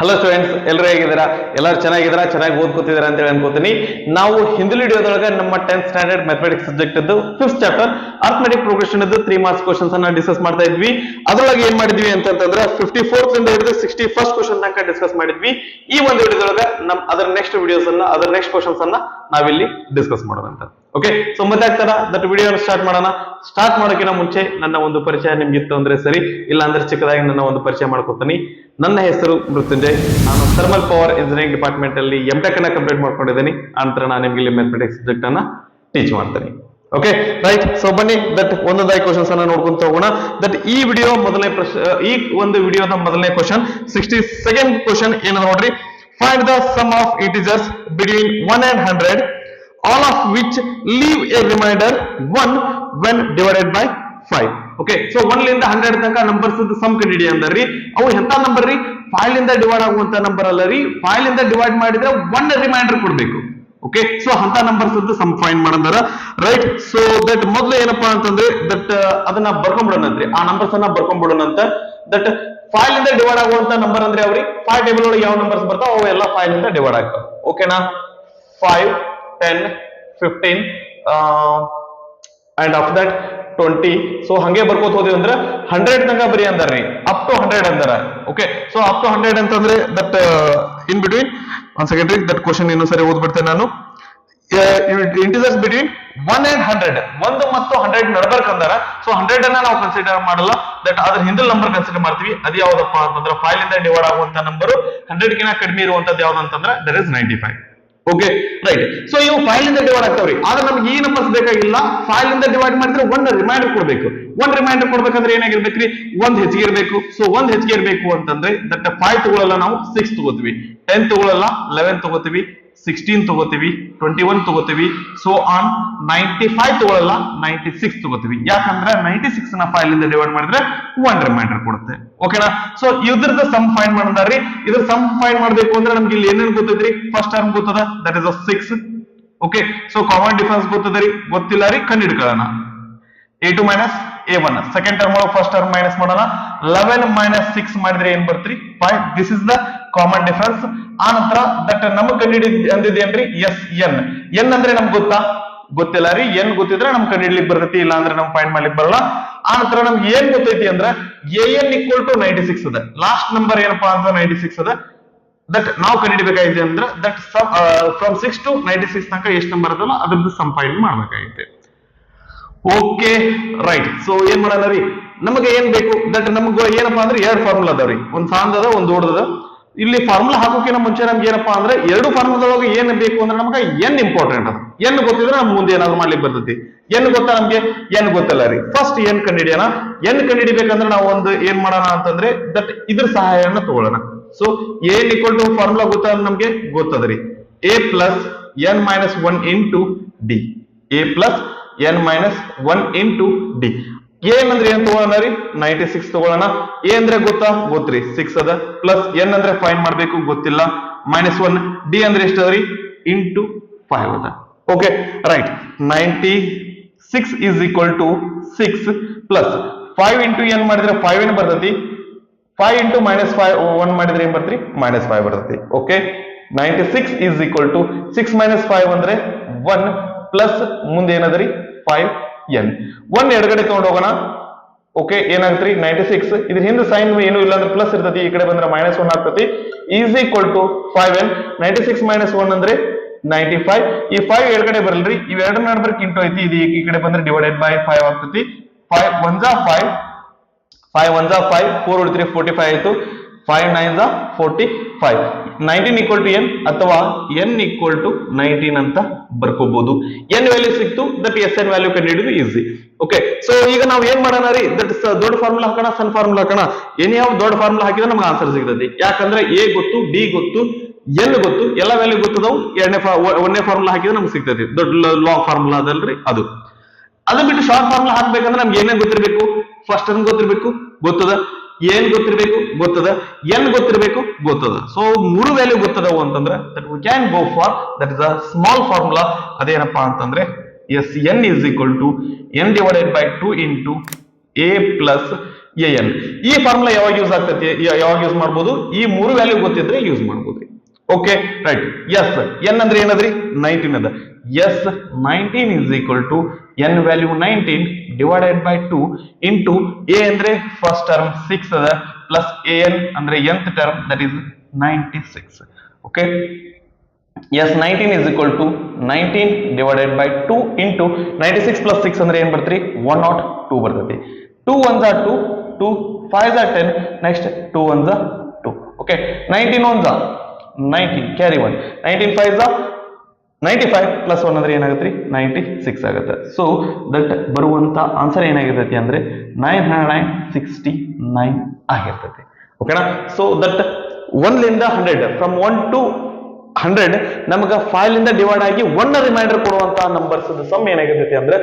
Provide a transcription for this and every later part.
Hello students, ಎಲ್ಲರೂ ಹೇಗಿದ್ದೀರಾ? ಎಲ್ಲರೂ ಚೆನ್ನಾಗಿದ್ದೀರಾ? ಚೆನ್ನಾಗಿ ಓದ್ಕೋತಿದ್ದೀರಾ ಅಂತ ಹೇಳಿ ಅನ್ಕೋತೀನಿ. ನಾವು ಹಿಂದಿನ ವಿಡಿಯೋದೊಳಗೆ ನಮ್ಮ 10th ಸ್ಟ್ಯಾಂಡರ್ಡ್ ಮ್ಯಾಥಮೆಟಿಕ್ಸ್ ಸಬ್ಜೆಕ್ಟ್ ಇದ್ದು 5th ಚಾಪ್ಟರ್ ಅರ್ಥಮೆಟಿಕ್ ಪ್ರೋಗ್ರೆಷನ್ ಇದ್ದು 3 ಮಾರ್ಕ್ಸ್ ಕ್ವಶನ್ಸ್ ಅನ್ನ ಡಿಸ್ಕಸ್ ಮಾಡ್ತಾ ಇದ್ವಿ. ಅದರೊಳಗೆ ಏನ್ ಮಾಡಿದ್ವಿ ಅಂತಂದ್ರೆ 54th ಇಂದ ಹಿಡಿದು 61st ಕ್ವಶನ್ ತನಕ ಡಿಸ್ಕಸ್ ಮಾಡಿದ್ವಿ. ಈ ಒಂದು ವಿಡಿಯೋದೊಳಗೆ ಅದರ ನೆಕ್ಸ್ಟ್ ವಿಡಿಯೋಸ್ ಅನ್ನ ಅದರ ನೆಕ್ಸ್ಟ್ ಕ್ವಶನ್ಸ್ ಅನ್ನ ನಾವಿಲ್ಲಿ ಡಿಸ್ಕಸ್ ಮಾಡೋಣ ಅಂತ. ಓಕೆ, ಸೊ ಮತ್ತೆ ಆಗ್ತಾರ ದಟ್ ವಿಡಿಯೋ ಸ್ಟಾರ್ಟ್ ಮಾಡೋಣ. ಸ್ಟಾರ್ಟ್ ಮಾಡೋಕ್ಕಿಂತ ಮುಂಚೆ ನನ್ನ ಒಂದು ಪರಿಚಯ ನಿಮ್ಗಿತ್ತು ಅಂದ್ರೆ ಸರಿ, ಇಲ್ಲ ಅಂದ್ರೆ ಚಿಕ್ಕದಾಗಿ ನನ್ನ ಒಂದು ಪರಿಚಯ ಮಾಡ್ಕೊತೀನಿ. ನನ್ನ ಹೆಸರು ಮೃತ್ಯುಂಜಯ್. ನಾನು ಥರ್ಮಲ್ ಪವರ್ ಇಂಜಿನಿಯರಿಂಗ್ ಡಿಪಾರ್ಟ್ಮೆಂಟ್ ಅಲ್ಲಿ ಎಂಟೆಕ್ ಅನ್ನ ಕಂಪ್ಲೀಟ್ ಮಾಡ್ಕೊಂಡಿದ್ದೀನಿ. ನಂತರ ನಾನು ನಿಮ್ಗೆ ಇಲ್ಲಿ ಮ್ಯಾಥಮೆಟಿಕ್ಸ್ ಸಬ್ಜೆಕ್ಟ್ ಅನ್ನ ಟೀಚ್ ಮಾಡ್ತೀನಿ. Okay right. ಸೊ ಬನ್ನಿ ದಟ್ ಒಂದೊಂದಾಗಿ ಕ್ವಶನ್ಸ್ ಅನ್ನ ನೋಡ್ಕೊಂತ ಹೋಗೋಣ. ದಟ್ ಈ ವಿಡಿಯೋ ಮೊದಲನೇ ಈ ಒಂದು ವಿಡಿಯೋದ ಮೊದಲನೇ ಕ್ವಶನ್ 62nd ಕ್ವಶನ್ ಏನು ನೋಡ್ರಿ. Find the sum of integers between 1 and 100 all of which leave a remainder 1 when divided by 5. Okay, so 1 ಲಿಂದ 100 ತನಕ ನಂಬರ್ಸ್ ಸಮ್ ಕಂಡಿಡಿ ಅಂದ್ರಿ. ಅವು ಎಂತ ನಂಬರ್ ರೀ? 5 ಲಿಂದ ಡಿವೈಡ್ ಆಗುವಂತ ನಂಬರ್ ಅಲ್ಲ ರೀ. 5 ಲಿಂದ ಡಿವೈಡ್ ಮಾಡಿದ್ರೆ 1 ರಿಮೈಂಡರ್ ಕೊಡ್ಬೇಕು. ಓಕೆ, ಸೊ ಅಂತ ನಂಬರ್ಸ್ ಸಮ್ ಫೈಂಡ್ ಮಾಡಂದಾರ. ರೈಟ್. ಸೊ ದಟ್ ಮೊದಲು ಏನಪ್ಪಾ ಅಂತಂದ್ರೆ ದಟ್ ಅದನ್ನ ಬರ್ಕೊಂಡ್ಬಿಡೋಣಂತ್ರಿ. ಆ ನಂಬರ್ಸ್ ಅನ್ನ ಬರ್ಕೊಂಡ್ಬಿಡೋಣಂತ. ದಟ್ 5 ಲಿಂದ ಡಿವೈಡ್ ಆಗುವಂತ ನಂಬರ್ ಅಂದ್ರೆ ಅವ್ರಿ 5 ಟೇಬಲ್ ಒಳಗೆ ಯಾವ ನಂಬರ್ಸ್ ಬರ್ತಾವ ಅವು ಎಲ್ಲ 5 ಲಿಂದ ಡಿವೈಡ್ ಆಗ್ತಾವ. ಓಕೆನಾ? 5, 10, 15 and after that 20. ಸೊ ಹಂಗೆ ಬರ್ಕೋತ ಹೋದ್ವಿ ಅಂದ್ರೆ 100 ತನಕ ಬರಿ ಅಂದಾರ್ರಿ. ಅಪ್ ಟು 100 ಅಂದಾರ. ಓಕೆ, ಸೊ ಅಪ್ ಟು 100 ಅಂತಂದ್ರೆ ದಟ್ ಇನ್ ಬಿಟ್ವೀನ್ ಒಂದ್ ಸೆಕೆಂಡ್ ರೀ, ದಟ್ ಕ್ವಶನ್ ಇನ್ನೊಂದ್ ಸರಿ ಓದ್ಬಿಡ್ತೇನೆ ನಾನು. ಇಂಟಿಜರ್ಸ್ ಬಿಟ್ವೀನ್ 1 and 100, 1 ಮತ್ತು 100 ನಡ್ಬರ್ಕ್ ಅಂದಾರ. ಸೊ 100 ಅನ್ನ ನಾವು ಕನ್ಸಿಡರ್ ಮಾಡಲ್ಲ. ದಟ್ ಅದ್ರ ಹಿಂದಿನ ನಂಬರ್ ಕನ್ಸಿಡರ್ ಮಾಡ್ತೀವಿ. ಅದು ಯಾವ್ದಪ್ಪ ಅಂತಂದ್ರೆ 5 ಲಿಂದ ಡಿವೈಡ್ ಆಗುವಂತ ನಂಬರ್ 100 ಕಿಂತ ಕಡಿಮೆ ಇರುವಂತದ್ದು ಯಾವ್ದಂತಂದ್ರೆ that is 95. Okay right. So ಇವು 5 ಲಿಂದ ಡಿವೈಡ್ ಆಗ್ತಾವ್ರಿ. ಆದ್ರೆ ನಮ್ಗೆ ಈ ನಂಬರ್ಸ್ ಬೇಕಾಗಿಲ್ಲ. 5 ಲಿಂದ ಡಿವೈಡ್ ಮಾಡಿದ್ರೆ 1 ರಿಮೈಂಡರ್ ಕೊಡ್ಬೇಕು. 1 ರಿಮೈಂಡರ್ ಕೊಡ್ಬೇಕಂದ್ರೆ ಏನಾಗಿರ್ಬೇಕ್ರಿ? 1 ಹೆಚ್ಚಿಗೆ ಇರಬೇಕು. ಸೊ 1 ಹೆಚ್ಚಿಗೆ ಇರಬೇಕು ಅಂತಂದ್ರೆ ದಟ್ 5 ತಗೊಳ್ಳಲ್ಲ, ನಾವು 6 ತಗೋತೀವಿ. 10 ತಗೊಳ್ಳಲ್ಲ, 11 ತಗೋತೀವಿ. 16 ತಗೋತೀವಿ. 21 ತಗೋತೀವಿ. ಸೊ ಆನ್ 95 ತಗೊಳ್ಳಲ್ಲ, 96 ತಗೋತೀವಿ. ಯಾಕಂದ್ರೆ 96 ನ 5 ಲಿಂದ ಡಿವೈಡ್ ಮಾಡಿದ್ರೆ 1 ರಿಮೈಂಡರ್ ಕೊಡುತ್ತೆ. ಓಕೆನಾ? ಸೊ ಇದ್ರದ ಸಮ್ ಫೈಂಡ್ ಮಾಡಂದಾರ್ರಿ. ಇದ್ರ ಸಮ್ ಫೈಂಡ್ ಮಾಡ್ಬೇಕು ಅಂದ್ರೆ ನಮ್ಗೆ ಇಲ್ಲಿ ಏನೇನು ಗೊತ್ತೈತ್ರಿ? ಫಸ್ಟ್ ಟರ್ಮ್ ಗೊತ್ತದ, that is 6. Okay, so common difference ಗೊತ್ತದರಿ? ಗೊತ್ತಿಲ್ಲ ರೀ, ಕಂಡಿಡ್ಕೊಳ್ಳೋಣ. a2 minus a1. Second term ಒಳಗೆ ಫಸ್ಟ್ ಟರ್ಮ್ ಮೈನಸ್ ಮಾಡೋಣ. 11 ಮೈನಸ್ 6 ಮಾಡಿದ್ರೆ ಏನ್ ಬರ್ತ್ರಿ? 5. This is the common difference. ಆ ನಂತರ ದಟ್ ನಮ್ಗೆ ಕಂಡಿಡಿ ಅಂದಿದ್ದೇನ್ರಿ? S N. ಎನ್ ಅಂದ್ರೆ ನಮ್ಗೆ ಗೊತ್ತಾ? ಗೊತ್ತಿಲ್ಲ ರೀ. ಎನ್ ಗೊತ್ತಿದ್ರೆ ನಮ್ಗೆ ಕಂಡಿಡ್ಲಿಕ್ಕೆ ಬರ್ತೈತಿ, ಇಲ್ಲ ಅಂದ್ರೆ ನಮ್ಗೆ ಫೈಂಡ್ ಮಾಡ್ಲಿಕ್ಕೆ ಬರಲ್ಲ. ಆ ನಂತರ ನಮ್ಗೆ ಏನ್ ಗೊತ್ತೈತಿ ಅಂದ್ರೆ an ಈಕ್ವಲ್ ಟು 96 ಅದ. ಲಾಸ್ಟ್ ನಂಬರ್ ಏನಪ್ಪಾ ಅಂತ 96 ಅದ. ದಟ್ ನಾವು ಕಂಡಿಡಿಬೇಕಾಗಿದೆ ಅಂದ್ರೆ ದಟ್ ಫ್ರಮ್ 6 to 96 ತನಕ ಎಷ್ಟು ನಂಬರ್ ಅದಲ್ಲ ಅದ್ರದ್ದು ಸಮ್ ಫೈಂಡ್ ಮಾಡ್ಬೇಕಾಗಿದೆ. Okay right. ಸೊ ಏನ್ ಮಾಡೋಣ ರೀ? ನಮಗೆ ಏನ್ ಬೇಕು? ದಟ್ ನಮ್ಗೆ ಏನಪ್ಪಾ ಅಂದ್ರೆ 2 ಫಾರ್ಮುಲಾ ಅದಾವ್ರಿ. ಒಂದ್ ಸಾಂದದ, ಒಂದ್ ದೊಡ್ಡದ. ಇಲ್ಲಿ ಫಾರ್ಮುಲಾ ಹಾಕೋಕಿನ ಮುಂಚೆ ನಮ್ಗೆ ಏನಪ್ಪಾ ಅಂದ್ರೆ 2 ಫಾರ್ಮುಲಾದೊಳಗೆ ಏನ್ ಬೇಕು ಅಂದ್ರೆ ನಮ್ಗೆ ಎನ್ ಇಂಪಾರ್ಟೆಂಟ್ ಅದ. ಎನ್ ಗೊತ್ತಿದ್ರೆ ನಮ್ಗೆ ಮುಂದೆ ಏನಾದ್ರು ಮಾಡ್ಲಿಕ್ಕೆ ಬರ್ತೈತಿ. ಎನ್ ಗೊತ್ತಾ ನಮ್ಗೆ? ಎನ್ ಗೊತ್ತಲ್ಲ ರೀ. ಫಸ್ಟ್ ಎನ್ ಕಂಡಿಡಿಯೋಣ. ಎನ್ ಕಂಡಿಡಿಬೇಕಂದ್ರೆ ನಾವು ಒಂದು ಏನ್ ಮಾಡೋಣ ಅಂತಂದ್ರೆ ದಟ್ ಇದ್ರ ಸಹಾಯನ ತಗೊಳ್ಳೋಣ. So N equal to formula ಗೊತ್ತಾ ನಮ್ಗೆ? ಗೊತ್ತದ್ರಿ. a plus N minus 1 into D. a plus N minus 1 into D. ಏನ್ ಅಂದ್ರೆ ಏನ್ ತಗೊಳ್ಳೋಣ ರೀ? 96 ತಗೊಳ್ಳೋಣ. ಎ ಅಂದ್ರೆ ಗೊತ್ತಾ? ಗೊತ್ತ್ರಿ, 6 ಅದ. ಪ್ಲಸ್ ಎನ್ ಅಂದ್ರೆ ಫೈಂಡ್ ಮಾಡ್ಬೇಕು, ಗೊತ್ತಿಲ್ಲ. ಮೈನಸ್ 1. ಡಿ ಅಂದ್ರೆ ಎಷ್ಟು ಅದ್ರಿ? ಇಂಟು 5 ಅದ. Okay right. 96 is equal to 6 plus 5 into n ಮಾಡಿದ್ರೆ 5 ಏನ್ ಬರ್ತೈತಿ? 5 ಇಂಟು ಮೈನಸ್ 1 ಮಾಡಿದ್ರೆ ಏನ್ ಬರ್ತ್ರಿ? ಮೈನಸ್ 5 ಬರ್ತೈತಿ. Okay, 96 is equal to 6 minus 5 ಅಂದ್ರೆ 1 ಪ್ಲಸ್ ಮುಂದೆ ಏನದ್ರಿ? 5n. 1 ಎಡಗಡೆ ತಗೊಂಡು ಹೋಗೋಣ. ಓಕೆ, ಏನಾಗ್ತ್ರಿ? 96. ಇದ್ರ ಹಿಂದೆ ಸೈನ್ ಏನು ಇಲ್ಲ ಅಂದ್ರೆ ಪ್ಲಸ್ ಇರ್ತತಿ. ಈ ಕಡೆ ಬಂದ್ರೆ ಮೈನಸ್ 1 ಆಗ್ತತಿ. Is equal to 5n. 96 minus 1 ಅಂದ್ರೆ 95. ಈ 5 ಎಡಗಡೆ ಬರಲ್ರಿ. ಇವೆರಡು ನಡ್ಬರ್ಕ್ ಇಂಟು ಐತಿ. ಇದು ಈ ಕಡೆ ಬಂದ್ರೆ ಡಿವೈಡೆಡ್ ಬೈ 5 ಆಗ್ತತಿ. 5 1 ಜಾ 5, 5 1 ಜಾ 5, 4 ಉಳಿದ್ರಿ 45 ಆಯ್ತು. 5 9 ಜಾ 45. 19 ಈಕ್ವಲ್ ಟು ಎನ್ ಅಥವಾ ಎನ್ ಈಕ್ವಲ್ ಟು 19 ಅಂತ ಬರ್ಕೋಬಹುದು. ಎನ್ ವ್ಯಾಲ್ಯೂ ಸಿಕ್ತು. ದಟ್ ಎಸ್ ಎನ್ ವ್ಯಾಲ್ಯೂ ಕಂಡುಹಿಡಿದು ಈಸಿ. ಓಕೆ, ಸೊ ಈಗ ನಾವು ಏನ್ ಮಾಡೋಣ ರೀ? ದಟ್ ದೊಡ್ಡ ಫಾರ್ಮುಲಾ ಹಾಕೋಣ, ಸಣ್ಣ ಫಾರ್ಮುಲಾ ಹಾಕೋಣ? ಏನೇ ಯಾವ ದೊಡ್ಡ ಫಾರ್ಮುಲಾ ಹಾಕಿದ್ರೆ ನಮ್ಗೆ ಆನ್ಸರ್ ಸಿಗ್ತದೆ. ಯಾಕಂದ್ರೆ ಎ ಗೊತ್ತು, ಡಿ ಗೊತ್ತು, ಎನ್ ಗೊತ್ತು, ಎಲ್ಲ ವ್ಯಾಲ್ಯೂ ಗೊತ್ತದವು. ಒಂದನೇ ಫಾರ್ಮುಲಾ ಹಾಕಿದ್ರೆ ನಮ್ಗೆ ಸಿಗ್ತದೆ. ದೊಡ್ಡ ಲಾಂಗ್ ಫಾರ್ಮುಲಾ ಅದಲ್ರಿ ಅದು. ಅದು ಬಿಟ್ಟು ಶಾರ್ಟ್ ಫಾರ್ಮುಲಾ ಹಾಕ್ಬೇಕಂದ್ರೆ ನಮ್ಗೆ ಏನೇನ್ ಗೊತ್ತಿರ್ಬೇಕು? ಫಸ್ಟ್ ಟರ್ಮ್ ಗೊತ್ತಿರ್ಬೇಕು, ಗೊತ್ತದ. ಏನ್ ಗೊತ್ತಿರ್ಬೇಕು? ಗೊತ್ತದ. ಎನ್ ಗೊತ್ತಿರ್ಬೇಕು, ಗೊತ್ತದ. ಸೊ 3 ವ್ಯಾಲ್ಯೂ ಗೊತ್ತದವು ಅಂತಂದ್ರೆ that we can go for that is a small formula. ಅದೇನಪ್ಪಾ ಅಂತಂದ್ರೆ S N is equal to N divided by 2 into A plus A N. ಈ ಫಾರ್ಮುಲಾ ಯಾವಾಗ ಯೂಸ್ ಆಗ್ತೈತಿ, ಯಾವಾಗ ಯೂಸ್ ಮಾಡ್ಬೋದು, ಈ ಮೂರು ವ್ಯಾಲ್ಯೂ ಗೊತ್ತಿದ್ರೆ ಯೂಸ್ ಮಾಡ್ಬೋದ್ರಿ. Okay right. ಎಸ್ ಎನ್ ಅಂದ್ರೆ ಏನದ್ರಿ 19 ಅದ. S 19 is equal to n value 19 divided by 2 into a ಅಂದ್ರೆ ಫಸ್ಟ್ ಟರ್ಮ್ 6 ಅದ ಪ್ಲಸ್ ಎ ಎನ್ ಅಂದ್ರೆ nth term that is 96. Okay S 19 is equal to 19 divided by 2 into 96 plus 6 ಅಂದ್ರೆ ಏನ್ ಬರ್ತ್ರಿ 102 ಬರ್ತೈತಿ. 2 ones are 2, 2 5s are 10, next 2 ones are 2. Okay, 19 ones are 90, carry 1, 19 5s are 95 plus 1 ಅಂದ್ರೆ ಏನಾಗುತ್ತೆ 96 ಆಗುತ್ತೆ. So that ಬರುವಂತ answer ಏನಾಗಿರ್ತೈತಿ ಅಂದ್ರೆ 969 ಆಗಿರ್ತೈತಿ. ಓಕೆನಾ. ಸೊ ದಟ್ 1 ಲಿಂದ 100 ಫ್ರಮ್ 1 to 100 ನಮಗ 5 ಲಿಂದ ಡಿವೈಡ್ ಆಗಿ 1 ರಿಮೈಂಡರ್ ಕೊಡುವಂತ ನಂಬರ್ಸ್ ಸಮ್ ಏನಾಗಿರ್ತೈತಿ ಅಂದ್ರೆ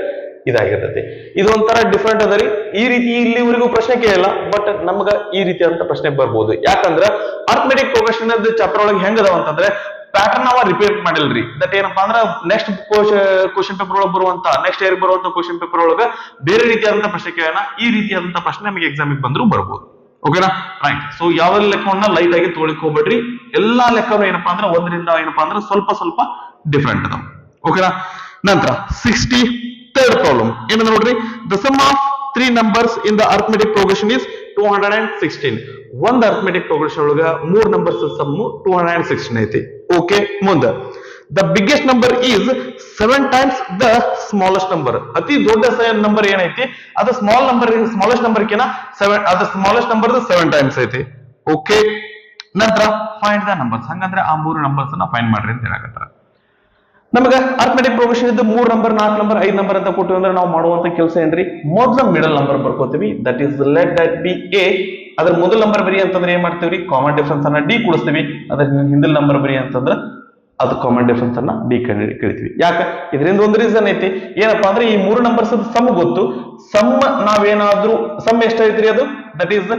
ಇದಾಗಿರ್ತೈತಿ. ಇದು ಒಂಥರ ಡಿಫ್ರೆಂಟ್ ಅದರಿ. ಈ ರೀತಿ ಇಲ್ಲಿವರೆಗೂ ಪ್ರಶ್ನೆ ಕೇಳಿಲ್ಲ, ಬಟ್ ನಮಗ ಈ ರೀತಿ ಅಂತ ಪ್ರಶ್ನೆ ಬರ್ಬೋದು. ಯಾಕಂದ್ರ ಅರ್ಥಮೆಟಿಕ್ ಪ್ರೋಗ್ರೆಷನ್ ಚಾಪ್ಟರ್ ಒಳಗೆ ಹೆಂಗದಾವ ಅಂತಂದ್ರೆ ಪ್ಯಾಟರ್ನ್ ಅವ ರಿಪೀಟ್ ಮಾಡಿಲ್ರಿ. ದಟ್ ಏನಪ್ಪಾ ಅಂದ್ರ ನೆಕ್ಸ್ಟ್ ಕ್ವಶನ್ ಪೇಪರ್ ಒಳಗೆ ಬರುವಂತ ನೆಕ್ಸ್ಟ್ ಇಯರ್ ಬರುವಂತ ಕ್ವಶನ್ ಪೇಪರ್ ಒಳಗ ಬೇರೆ ರೀತಿಯಾದಂತ ಪ್ರಶ್ನೆ ಕೇಳೋಣ. ಈ ರೀತಿಯಾದಂತ ಪ್ರಶ್ನೆ ನಮಗೆ ಎಕ್ಸಾಮಿಗೆ ಬಂದ್ರು ಬರ್ಬೋದು. ಓಕೆನಾ ರೈಟ್. ಸೊ ಯಾವ ಲೆಕ್ಕವನ್ನ ಲೈಟ್ ಆಗಿ ತೊಗೊಳಿಕ್ ಹೋಗ್ಬೇಡ್ರಿ. ಎಲ್ಲಾ ಲೆಕ್ಕನು ಏನಪ್ಪಾ ಅಂದ್ರೆ ಒಂದರಿಂದ ಏನಪ್ಪಾ ಅಂದ್ರೆ ಸ್ವಲ್ಪ ಸ್ವಲ್ಪ ಡಿಫ್ರೆಂಟ್ ಅದಾವ. ಓಕೆನಾ. ನಂತರ 63rd ಪ್ರಾಬ್ಲಮ್ ಏನಂದ್ರೆ ನೋಡ್ರಿ, the sum of 3 numbers in the arithmetic progression is 216. ಒಂದ್ ಅರ್ಥಮೆಟಿಕ್ ಪ್ರೋಗ್ರೆಷನ್ ಒಳಗ 3 ನಂಬರ್ಸ್ ಸಮ್ 216 ಐತಿ. ಓಕೆ ಮುಂದ the biggest number is 7 times the smallest number. ಅತಿ ದೊಡ್ಡ ನಂಬರ್ ಏನೈತಿ ಅದು ಸ್ಮಾಲೆಸ್ಟ್ ನಂಬರ್ ಕಿನ 7, ಅದು ಸ್ಮಾಲೆಸ್ಟ್ ನಂಬರ್ 7 ಟೈಮ್ಸ್ ಐತಿ. ಓಕೆ ನಂತರ ಫೈಂಡ್ ದ ನಂಬರ್ಸ್. ಹಂಗಂದ್ರೆ ಆ 3 ನಂಬರ್ಸ್ ಅನ್ನ ಫೈಂಡ್ ಮಾಡ್ರಿ ಅಂತ ಹೇಳಕತ್ತಾರ. ನಮಗ ಅರ್ಥಮೆಟಿಕ್ ಪ್ರೋಗ್ರೆಷನ್ ಇದ್ದು 3 ನಂಬರ್ 4 ನಂಬರ್ 5 ನಂಬರ್ ಅಂತ ಕೊಟ್ಟು ಅಂದ್ರೆ ನಾವು ಮಾಡುವಂತ ಕೆಲಸ ಏನ್ರಿ, ಮೊದಲ ಮಿಡಲ್ ನಂಬರ್ ಬರ್ಕೋತೀವಿ. That is let that be A. ಅದ್ರ ಮೊದಲ ನಂಬರ್ ಬರಿ ಅಂತಂದ್ರೆ ಏನ್ ಮಾಡ್ತೀವ್ರಿ, ಕಾಮನ್ ಡಿಫರೆನ್ಸ್ ಅನ್ನ ಡಿ ಕೂಡಿಸ್ತೀವಿ. ಅದ್ರ ಹಿಂದಿನ ನಂಬರ್ ಬರಿ ಅಂತಂದ್ರೆ ಅದು ಕಾಮನ್ ಡಿಫರೆನ್ಸ್ ಅನ್ನ ಡಿ ಕಳಿತೀವಿ. ಯಾಕೆ, ಇದರಿಂದ ಒಂದು ರೀಸನ್ ಐತಿ. ಏನಪ್ಪಾ ಅಂದ್ರೆ ಈ 3 ನಂಬರ್ಸ್ ಸಮ್ ಗೊತ್ತು. ಸಮ್ ನಾವೇನಾದ್ರೂ ಸಮ್ ಎಷ್ಟೈತ್ರಿ ಅದು ದಟ್ ಈಸ್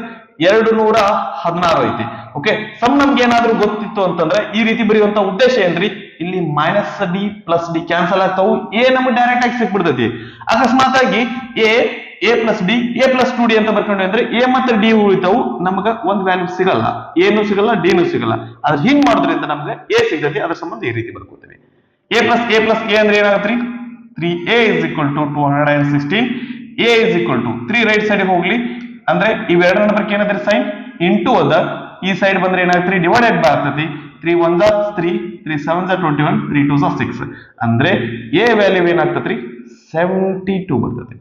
216 ಐತಿ. ಓಕೆ ಸಮ್ ನಮ್ಗೆ ಏನಾದ್ರೂ ಗೊತ್ತಿತ್ತು ಅಂತಂದ್ರೆ ಈ ರೀತಿ ಬರೆಯುವಂತ ಉದ್ದೇಶ ಏನ್ರಿ, ಇಲ್ಲಿ minus D plus D cancel ಆಗ್ತಾವು. ಎ ನಮ್ಗೆ ಡೈರೆಕ್ಟ್ ಆಗಿ ಸಿಕ್ಬಿಡ್ತೈತಿ. ಅಕಸ್ಮಾತ್ ಆಗಿ A plus D A plus 2ಡಿ ಅಂತ ಬರ್ಕೊಂಡ್ವಿ ಅಂದ್ರೆ ಎ ಮತ್ತೆ ಡಿ ಉಳಿತಾವು. ನಮ್ಗ ಒಂದ್ ವ್ಯಾಲ್ಯೂ ಸಿಗಲ್ಲ, ಏನು ಸಿಗಲ್ಲ ಡಿನೂ ಸಿಗಲ್ಲ. ಅದ್ರ ಹಿಂಗ್ ಮಾಡೋದ್ರಿಂದ ನಮ್ಗೆ ಎ ಸಿಗತಿ. ಅದ್ರ ಸಂಬಂಧ ಈ ರೀತಿ ಬರ್ಕೋತೀವಿ. ಎ ಪ್ಲಸ್ ಎ ಅಂದ್ರೆ ಏನಾಗತ್ರಿ 3a is equal to 216. a is equal to 3 right side ಹೋಗ್ಲಿ ಅಂದ್ರೆ ಇವೆರಡು ನಂಬರ್ ಏನಾದ್ರಿ ಸೈನ್ ಇಂಟು ಅದ. ಈ ಸೈಡ್ ಬಂದ್ರೆ ಏನಾಗ್ತದೆ ಡಿವೈಡೆಡ್ ಬೈ ಆಗ್ತತಿ. 3 1s are 3, 3 7s are 21, 3 2s are 6. ಅಂದ್ರೆ ಎ ವ್ಯಾಲ್ಯೂ ಏನಾಗ್ತತ್ರಿ 72 ಬರ್ತದೆ.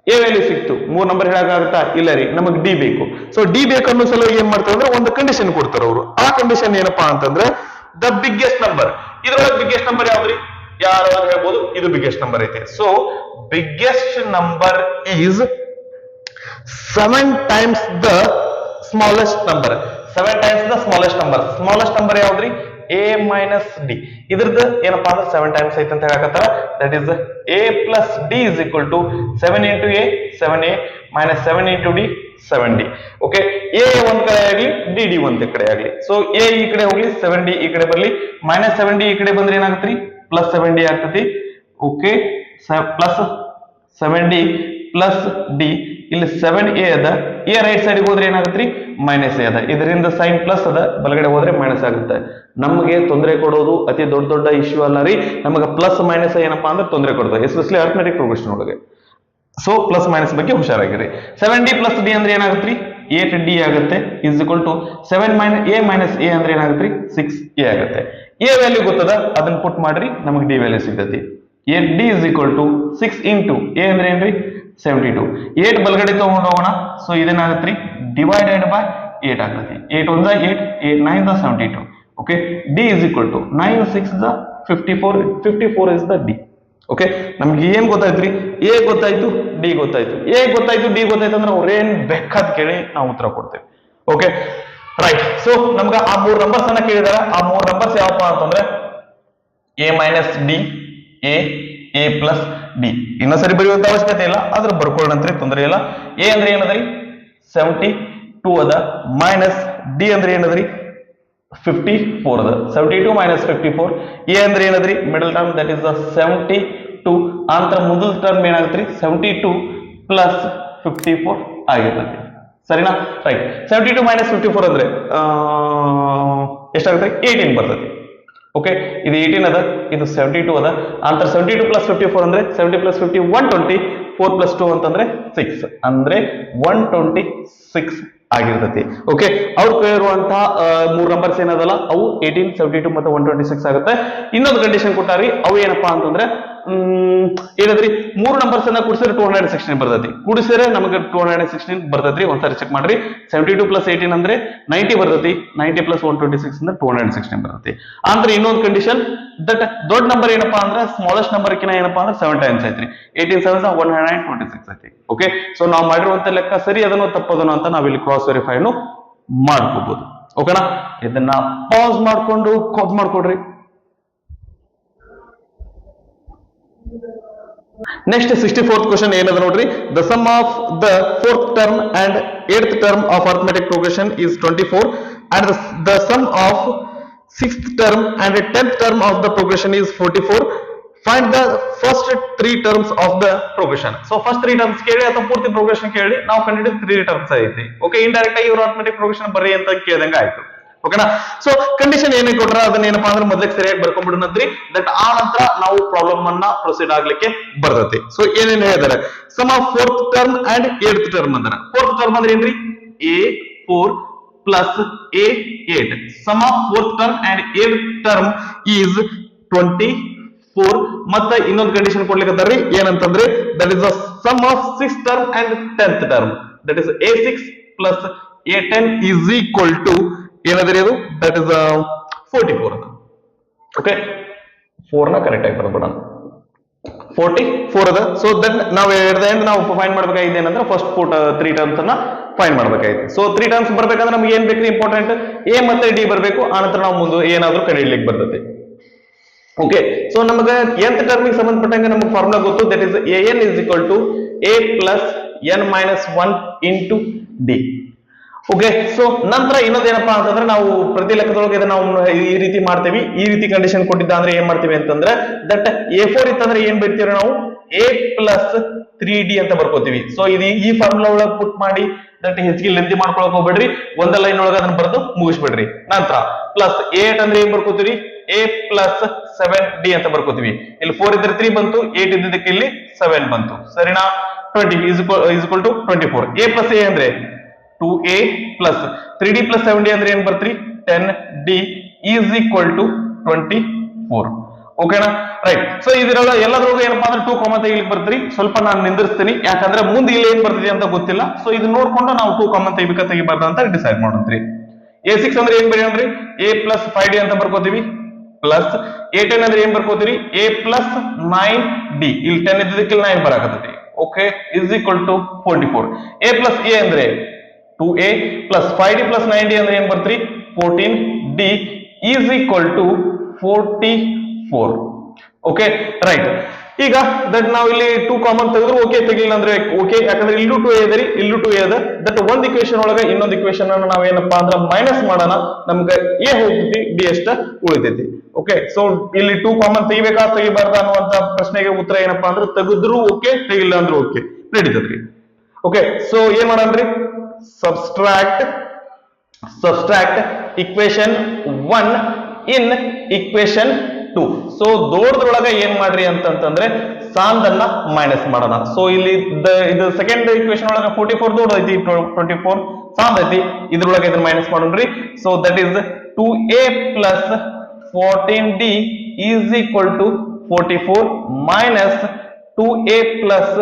ಎ ವ್ಯಾಲ್ಯೂ ಸಿಕ್ತು. 3 ನಂಬರ್ ಹೇಳಕ್ಕಾಗತ್ತಾ ಇಲ್ಲ ರೀ, ನಮಗ್ ಡಿ ಬೇಕು. ಸೊ ಡಿ ಬೇಕು ಅನ್ನೋ ಸಲುವಾಗಿ ಏನ್ ಮಾಡ್ತಾರೆ ಅಂದ್ರೆ ಒಂದು ಕಂಡೀಷನ್ ಕೊಡ್ತಾರ ಅವರು. ಆ ಕಂಡೀಷನ್ ಏನಪ್ಪಾ ಅಂತಂದ್ರೆ ದ ಬಿಗ್ಗೆಸ್ಟ್ ನಂಬರ್. ಇದ್ರೊಳಗೆ ಬಿಗ್ಗೆಸ್ಟ್ ನಂಬರ್ ಯಾವ್ದ್ರಿ, ಯಾರು ಹೇಳ್ಬೋದು, ಇದು ಬಿಗ್ಗೆಸ್ಟ್ ನಂಬರ್ ಐತೆ. So biggest number is 7 times the smallest number. 7 times the smallest number. Smallest number ಯಾವ್ದ್ರಿ a minus d. ಇದ್ರದ್ದು ಏನಪ್ಪಾ ಅಂದ್ರೆ 7 times ಐತೆ ಅಂತ ಹೇಳಕತ್ತಾರ. That is a plus d is equal to 7 into a 7a minus 7 into d 7d. Okay a ಒಂದ್ ಕಡೆ ಆಗ್ಲಿ dd ಒಂದ್ ಕಡೆ ಆಗ್ಲಿ. ಸೊ a ಈ ಕಡೆ ಹೋಗ್ಲಿ 7d ಈ ಕಡೆ ಬರ್ಲಿ. minus 7d ಈ ಕಡೆ ಬಂದ್ರೆ ಏನಾಗತ್ರಿ ಪ್ಲಸ್ 7d ಆಗ್ತತಿ. Okay plus 7d plus D. ಇಲ್ಲಿ 7a ಅದ, ಎ ರೈಟ್ ಸೈಡ್ ಹೋದ್ರೆ ಏನಾಗತ್ರಿ ಮೈನಸ್ ಎ ಅದ. ಇದರಿಂದ ಸೈನ್ ಪ್ಲಸ್ ಅದ, ಬಲಗಡೆ ಹೋದ್ರೆ ಮೈನಸ್ ಆಗುತ್ತೆ. ನಮಗೆ ತೊಂದರೆ ಕೊಡೋದು ಅತಿ ದೊಡ್ಡ ಇಶ್ಯೂ ಅಲ್ಲ ರೀ. ನಮಗೆ ಪ್ಲಸ್ ಮೈನಸ್ ಏನಪ್ಪಾ ಅಂದ್ರೆ ತೊಂದರೆ ಕೊಡ್ತದೆ, ಎಸ್ಪೆಷಲಿ ಅರ್ಥಮೆಟಿಕ್ ಪ್ರೋಗ್ರೆಷನ್ ಒಳಗೆ. ಸೊ ಪ್ಲಸ್ ಮೈನಸ್ ಬಗ್ಗೆ ಹುಷಾರಾಗಿರಿ. 7d ಪ್ಲಸ್ ಡಿ ಅಂದ್ರೆ ಏನಾಗತ್ರಿ 8d ಆಗುತ್ತೆ. Is equal to 7 a minus a ಅಂದ್ರೆ ಏನಾಗತ್ರಿ 6a ಆಗುತ್ತೆ. ಎ ವ್ಯಾಲ್ಯೂ ಗೊತ್ತದ, ಅದನ್ನ ಪುಟ್ ಮಾಡ್ರಿ, ನಮಗೆ ಡಿ ವ್ಯಾಲ್ಯೂ ಸಿಗ್ತೈತಿ. 8d is equal to 6 into a ಅಂದ್ರೆ ಏನ್ರಿ 72. 8 ಬಲಗಡೆ ತಗೊಂಡು ಹೋಗೋಣ. ಸೊ ಇದೇನಾಗತ್ರಿ ಡಿವೈಡೆಡ್ ಬೈ 8 ಆಗ್ತತಿ. 8 1 8, 8 9 72. Okay d is equal to 9 6 54. 54 is the d. Okay ನಮ್ಗೆ ಏನ್ ಗೊತ್ತಾಯ್ತ್ರಿ, ಎ ಗೊತ್ತಾಯ್ತು, ಡಿ ಗೊತ್ತಾಯ್ತು. ಎ ಗೊತ್ತಾಯ್ತು, ಡಿ ಗೊತ್ತಾಯ್ತು ಅಂದ್ರೆ ಅವ್ರು ಏನ್ ಬೇಕಾದ್ ಕೇಳಿ ನಾವು ಉತ್ತರ ಕೊಡ್ತೇವೆ. Okay right. ಸೊ ನಮ್ಗ ಆ 3 ನಂಬರ್ಸ್ ಅನ್ನ ಕೇಳಿದಾರ. ಆ 3 ನಂಬರ್ಸ್ ಯಾವಪ್ಪ ಅಂತಂದ್ರೆ a minus d, a plus d. ಇನ್ನೊಂದ್ಸರಿ ಬರೆಯುವಂತ ಅವಶ್ಯಕತೆ ಇಲ್ಲ, ಆದ್ರೆ ಬರ್ಕೊಳ್ಳೋಣಂತ್ರಿ, ತೊಂದರೆ ಇಲ್ಲ. ಎ ಅಂದ್ರೆ ಏನದ್ರಿ 72 ಅದ, ಮೈನಸ್ ಡಿ ಅಂದ್ರೆ ಏನದ್ರಿ 54 ಅದ. 72 minus 54. ಎ ಅಂದ್ರೆ ಏನದ್ರಿ ಮಿಡಲ್ ಟರ್ಮ್ ದಟ್ ಇಸ್ 72. ಆನಂತರ ಮೊದಲ ಟರ್ಮ್ ಏನಾಗತ್ರಿ 72 ಪ್ಲಸ್ 54 ಆಗಿರ್ತೈತಿ. ಸರಿನಾ? ರೈಟ್. 72 ಮೈನಸ್ 54 ಅಂದ್ರೆ ಎಷ್ಟಾಗುತ್ತೆ? 18 ಬರ್ತದೆ. ಓಕೆ, ಇದು 18 ಅದ, ಇದು 72 ಅದ. ನಂತರ 72 ಪ್ಲಸ್ 54 ಅಂದ್ರೆ 70 ಪ್ಲಸ್ 50 120, 4 ಪ್ಲಸ್ 2 ಅಂತಂದ್ರೆ 6 ಅಂದ್ರೆ 126 ಆಗಿರ್ತೈತಿ. ಓಕೆ, ಅವ್ರು ಕೇಳಿರುವಂತಹ 3 ನಂಬರ್ಸ್ ಏನದಲ್ಲ ಅವು 18, 72 ಮತ್ತೆ 126 ಆಗುತ್ತೆ. ಇನ್ನೊಂದು ಕಂಡೀಷನ್ ಕೊಟ್ಟಾರಿ, ಅವು ಏನಪ್ಪಾ ಅಂತಂದ್ರೆ ಏನದ್ರಿ, 3 ನಂಬರ್ಸ್ ಅನ್ನ ಕೂಡಿಸಿದ್ರೆ 216 ಬರ್ತೈತಿ. ಕೂಡಿಸಿದ್ರೆ ನಮಗೆ 216 ಬರ್ತೈತ್ರಿ. ಒಂದ್ಸರಿ ಚೆಕ್ ಮಾಡ್ರಿ. 72 ಪ್ಲಸ್ 18 ಅಂದ್ರೆ 90 ಬರ್ತೈತಿ. 90 ಪ್ಲಸ್ 126 ಅಂದ್ರೆ 216 ಬರ್ತೈತಿ. ಅಂದ್ರೆ ಇನ್ನೊಂದು ಕಂಡೀಷನ್ ದಟ್ ದೊಡ್ಡ ನಂಬರ್ ಏನಪ್ಪಾ ಅಂದ್ರೆ ಸ್ಮಾಲೆಸ್ಟ್ ನಂಬರ್ ಕಿನ ಏನಪ್ಪಾ ಅಂದ್ರೆ 7 ಟೈಮ್ಸ್ ಐತ್ರಿ. 18 7 126 ಐತಿ. ಓಕೆ, ಸೊ ನಾವು ಮಾಡಿರುವಂತ ಲೆಕ್ಕ ಸರಿ ಅದನ್ನು ತಪ್ಪದನು ಅಂತ ನಾವಿಲ್ಲಿ ಕ್ರಾಸ್ ವೆರಿಫೈ ಮಾಡ್ಕೋಬಹುದು. ಓಕೆನಾ? ಇದನ್ನ ಪಾಸ್ ಮಾಡ್ಕೊಂಡು ಕಾಪಿ ಮಾಡ್ಕೊಡ್ರಿ. Next 64th question ಏನದ ನೋಡ್ರಿ. The sum of the 4th term and 8th term of arithmetic progression is 24 and the sum of 6th term and 10th term of the progression is 44. Find the first 3 terms of the progression. So first 3 terms ಕೇಳಿ ಅಥವಾ ಪೂರ್ತಿ progression ಕೇಳಿ ನಾವು ಕಂಡುಹಿಡಿದ 3 terms ಐತಿ. Okay, indirect ಆಗಿ ಇವರು arithmetic progression ಬರ್ರಿ ಅಂತ ಕೇಳಿದಂಗ ಆಯ್ತು. ಓಕೆನಾ? ಸೊ ಕಂಡೀಷನ್ ಏನೇ ಕೊಟ್ರ ಅದನ್ನ ಏನಪ್ಪಾ ಅಂದ್ರೆ ಮೊದಲಿಗೆ ಸರಿಯಾಗಿ ಬರ್ಕೊಂಡ್ಬಿಡೋಣಂತ್ರಿ. ದಟ್ ಆ ನಂತರ ನಾವು ಪ್ರಾಬ್ಲಮ್ ಅನ್ನ ಪ್ರೊಸೀಡ್ ಆಗ್ಲಿಕ್ಕೆ ಬರ್ತೈತಿ. ಸೊ ಏನೇನ್ ಹೇಳಿದಾರೆ, sum of 4th term and 8th term ಅಂದ್ರ 4th ಟರ್ಮ್ ಅಂದ್ರೆ ಏನ್ರಿ, A4 plus A8. Sum of 4th term and 8th term is 24. ಮತ್ತೆ ಇನ್ನೊಂದು ಕಂಡೀಷನ್ ಕೊಡ್ಲಿಕ್ಕೆ ಏನಂತಂದ್ರೆ that is the sum of 6th term and 10th term, that is A6 plus A10 is equal to ಏನದ್ರಿ ಅದು, that is 44 ಅದು. Okay, 4 ನ correct ಆಗಿ ಬರ್ಬಿಡೋಣ. 44 ಅದ. ಸೊ ದಟ್ ನಾವು ನಾವು ಫೈಂಡ್ ಮಾಡ್ಬೇಕಾಗಿದೆ ಏನಂದ್ರೆ ಫಸ್ಟ್ 3 ಟರ್ಮ್ಸ್ ಅನ್ನ ಫೈಂಡ್ ಮಾಡ್ಬೇಕಾಗಿದೆ. ಸೊ 3 ಟರ್ಮ್ಸ್ ಬರ್ಬೇಕಂದ್ರೆ ನಮ್ಗೆ ಏನ್ ಬೇಕ್ರಿ, ಇಂಪಾರ್ಟೆಂಟ್ ಎ ಮತ್ತೆ ಡಿ ಬರ್ಬೇಕು. ಆನಂತರ ನಾವು ಮುಂದೆ ಏನಾದ್ರೂ ಕಂಡುಹಿಡ್ಲಿಕ್ಕೆ ಬರ್ತೈತಿ. ಓಕೆ, ಸೊ ನಮಗೆ nth ಟರ್ಮಿಗೆ ಸಂಬಂಧಪಟ್ಟಂಗೆ ನಮಗೆ ಫಾರ್ಮುಲಾ ಗೊತ್ತು. That is an is equal to a plus n minus 1 into D. Okay, so ನಂತರ ಇನ್ನೊಂದೇನಪ್ಪಾ ಅಂತಂದ್ರೆ ನಾವು ಪ್ರತಿ ಲೆಕ್ಕದೊಳಗೆ ಇದನ್ನ ನಾವು ಈ ರೀತಿ ಮಾಡ್ತೀವಿ. ಈ ರೀತಿ ಕಂಡೀಷನ್ ಕೊಟ್ಟಿದ್ದ ಅಂದ್ರೆ ಏನ್ ಮಾಡ್ತೀವಿ ಅಂತಂದ್ರೆ ದಟ್ A4 ಇತ್ತಂದ್ರೆ ಏನ್ ಬರ್ತೀವಿ ನಾವು a ಪ್ಲಸ್ 3d ಅಂತ ಬರ್ಕೋತೀವಿ. ಸೊ ಇದು ಈ ಫಾರ್ಮುಲಾ ಒಳಗೆ ಪುಟ್ ಮಾಡಿ ದಟ್ ಹೆಚ್ಚಿಗೆ ಲೆಂತಿ ಮಾಡ್ಕೊಳಕ್ ಹೋಗ್ಬೇಡ್ರಿ. ಒಂದೇ ಲೈನ್ ಒಳಗೆ ಅದನ್ನ ಬರೆದು ಮುಗಿಸ್ಬಿಡ್ರಿ. ನಂತರ ಪ್ಲಸ್ 8 ಅಂದ್ರೆ ಏನ್ ಬರ್ಕೋತೀವಿ, a ಪ್ಲಸ್ 7d ಅಂತ ಬರ್ಕೋತೀವಿ. ಇಲ್ಲಿ 4 ಇದ್ರೆ 3 ಬಂತು, 8 ಇದ್ದಕ್ಕೆ ಇಲ್ಲಿ 7 ಬಂತು. ಸರಿನಾ? 20 is equal to 24. a plus a ಅಂದ್ರೆ 2a plus 3d plus 7d ಅಂದ್ರೆ ಏನ್ ಬರ್ತ್ರಿ, 10d ಈಸ್ ಈಕ್ವಲ್ ಟು 24. ಓಕೆನಾ? ರೈಟ್. ಸೊ ಇದರಲ್ಲ ಎಲ್ಲದ್ರೊಳಗೆ ಏನಪ್ಪಾ ಅಂದ್ರೆ 2 ಕಾಮನ್ ತೆಗಿಲಿಕ್ಕೆ ಬರ್ತೀರಿ. ಸ್ವಲ್ಪ ನಾನು ನಿಂದಿರ್ತೀನಿ, ಯಾಕಂದ್ರೆ ಮುಂದೆ ಇಲ್ಲಿ ಏನ್ ಬರ್ತಿದೆ ಅಂತ ಗೊತ್ತಿಲ್ಲ. ಸೊ ಇದು ನೋಡ್ಕೊಂಡು ನಾವು 2 ಕಾಮನ್ ತೆಗಿಬಾರ್ದ ಅಂತ ಡಿಸೈಡ್ ಮಾಡೋದ್ರಿ. A6 ಅಂದ್ರೆ ಏನ್ ಬರೆಯೋಣ್ರಿ, a ಪ್ಲಸ್ 5d ಅಂತ ಬರ್ಕೋತೀವಿ. ಪ್ಲಸ್ A10 ಅಂದ್ರೆ ಏನ್ ಬರ್ಕೋತೀರಿ, a ಪ್ಲಸ್ 9d. ಇಲ್ಲಿ 10 ಇದ್ದಕ್ಕೆ 9 ಬರಾಕತ್ತೈತಿ. Okay, is equal to 44. a plus a ಅಂದ್ರೆ 2a plus 5d plus 9d ಅಂದ್ರೆ ಏನ್ ಬರ್ತ್ರಿ, 14d is equal to 44. Okay, right. ಈಗ ದಟ್ ನಾವು ಇಲ್ಲಿ 2 ಕಾಮನ್ ತೆಗೆದ್ರು ಓಕೆ, ತೆಗಿಲ್ಲ ಅಂದ್ರೆ ಓಕೆ, ಯಾಕಂದ್ರೆ ಇಲ್ಲೂ 2a ಇದೆ, ಇಲ್ಲೂ 2a ಇದೆ. ದಟ್ ಒಂದ್ ಇಕ್ವೇಶನ್ ಒಳಗೆ ಇನ್ನೊಂದು ಇಕ್ವೇಶನ್ ಅನ್ನು ನಾವ್ ಏನಪ್ಪಾ ಅಂದ್ರೆ ಮೈನಸ್ ಮಾಡೋಣ. ನಮ್ಗೆ a ಹೋಗ್ತೈತಿ, b ಅಷ್ಟ ಉಳಿತೈತಿ. ಓಕೆ, ಸೊ ಇಲ್ಲಿ 2 ಕಾಮನ್ ತೆಗಿಬೇಕಾ ತೆಗಿಬಾರ್ದ ಅನ್ನುವಂತ ಪ್ರಶ್ನೆಗೆ ಉತ್ತರ ಏನಪ್ಪಾ ಅಂದ್ರೆ ತೆಗೆದ್ರು ಓಕೆ, ತೆಗಿಲ್ಲ ಅಂದ್ರೆ ಓಕೆ, ನಡೀತದ್ರಿ. ಓಕೆ, ಸೊ ಏನ್ ಮಾಡನ್ರಿ, subtract equation 1 in equation 2. So ದೊಡ್ಡದ್ರೊಳಗೆ ಏನ್ ಮಾಡ್ರಿ ಅಂತಂದ್ರೆ ಸಾಂದನ್ನ ಮೈನಸ್ ಮಾಡೋಣ. ಸೊ ಇಲ್ಲಿ ಇದು ಸೆಕೆಂಡ್ ಇಕ್ವೇಶನ್ ಒಳಗೆ 44 ದೊಡ್ಡ ಐತಿ, 24 ಸಾಂದ್ ಐತಿ. ಇದ್ರೊಳಗೆ ಇದನ್ನ ಮೈನಸ್ ಮಾಡೋಣ್ರಿ. So that is 2a plus 14d is equal to 44 minus 2a plus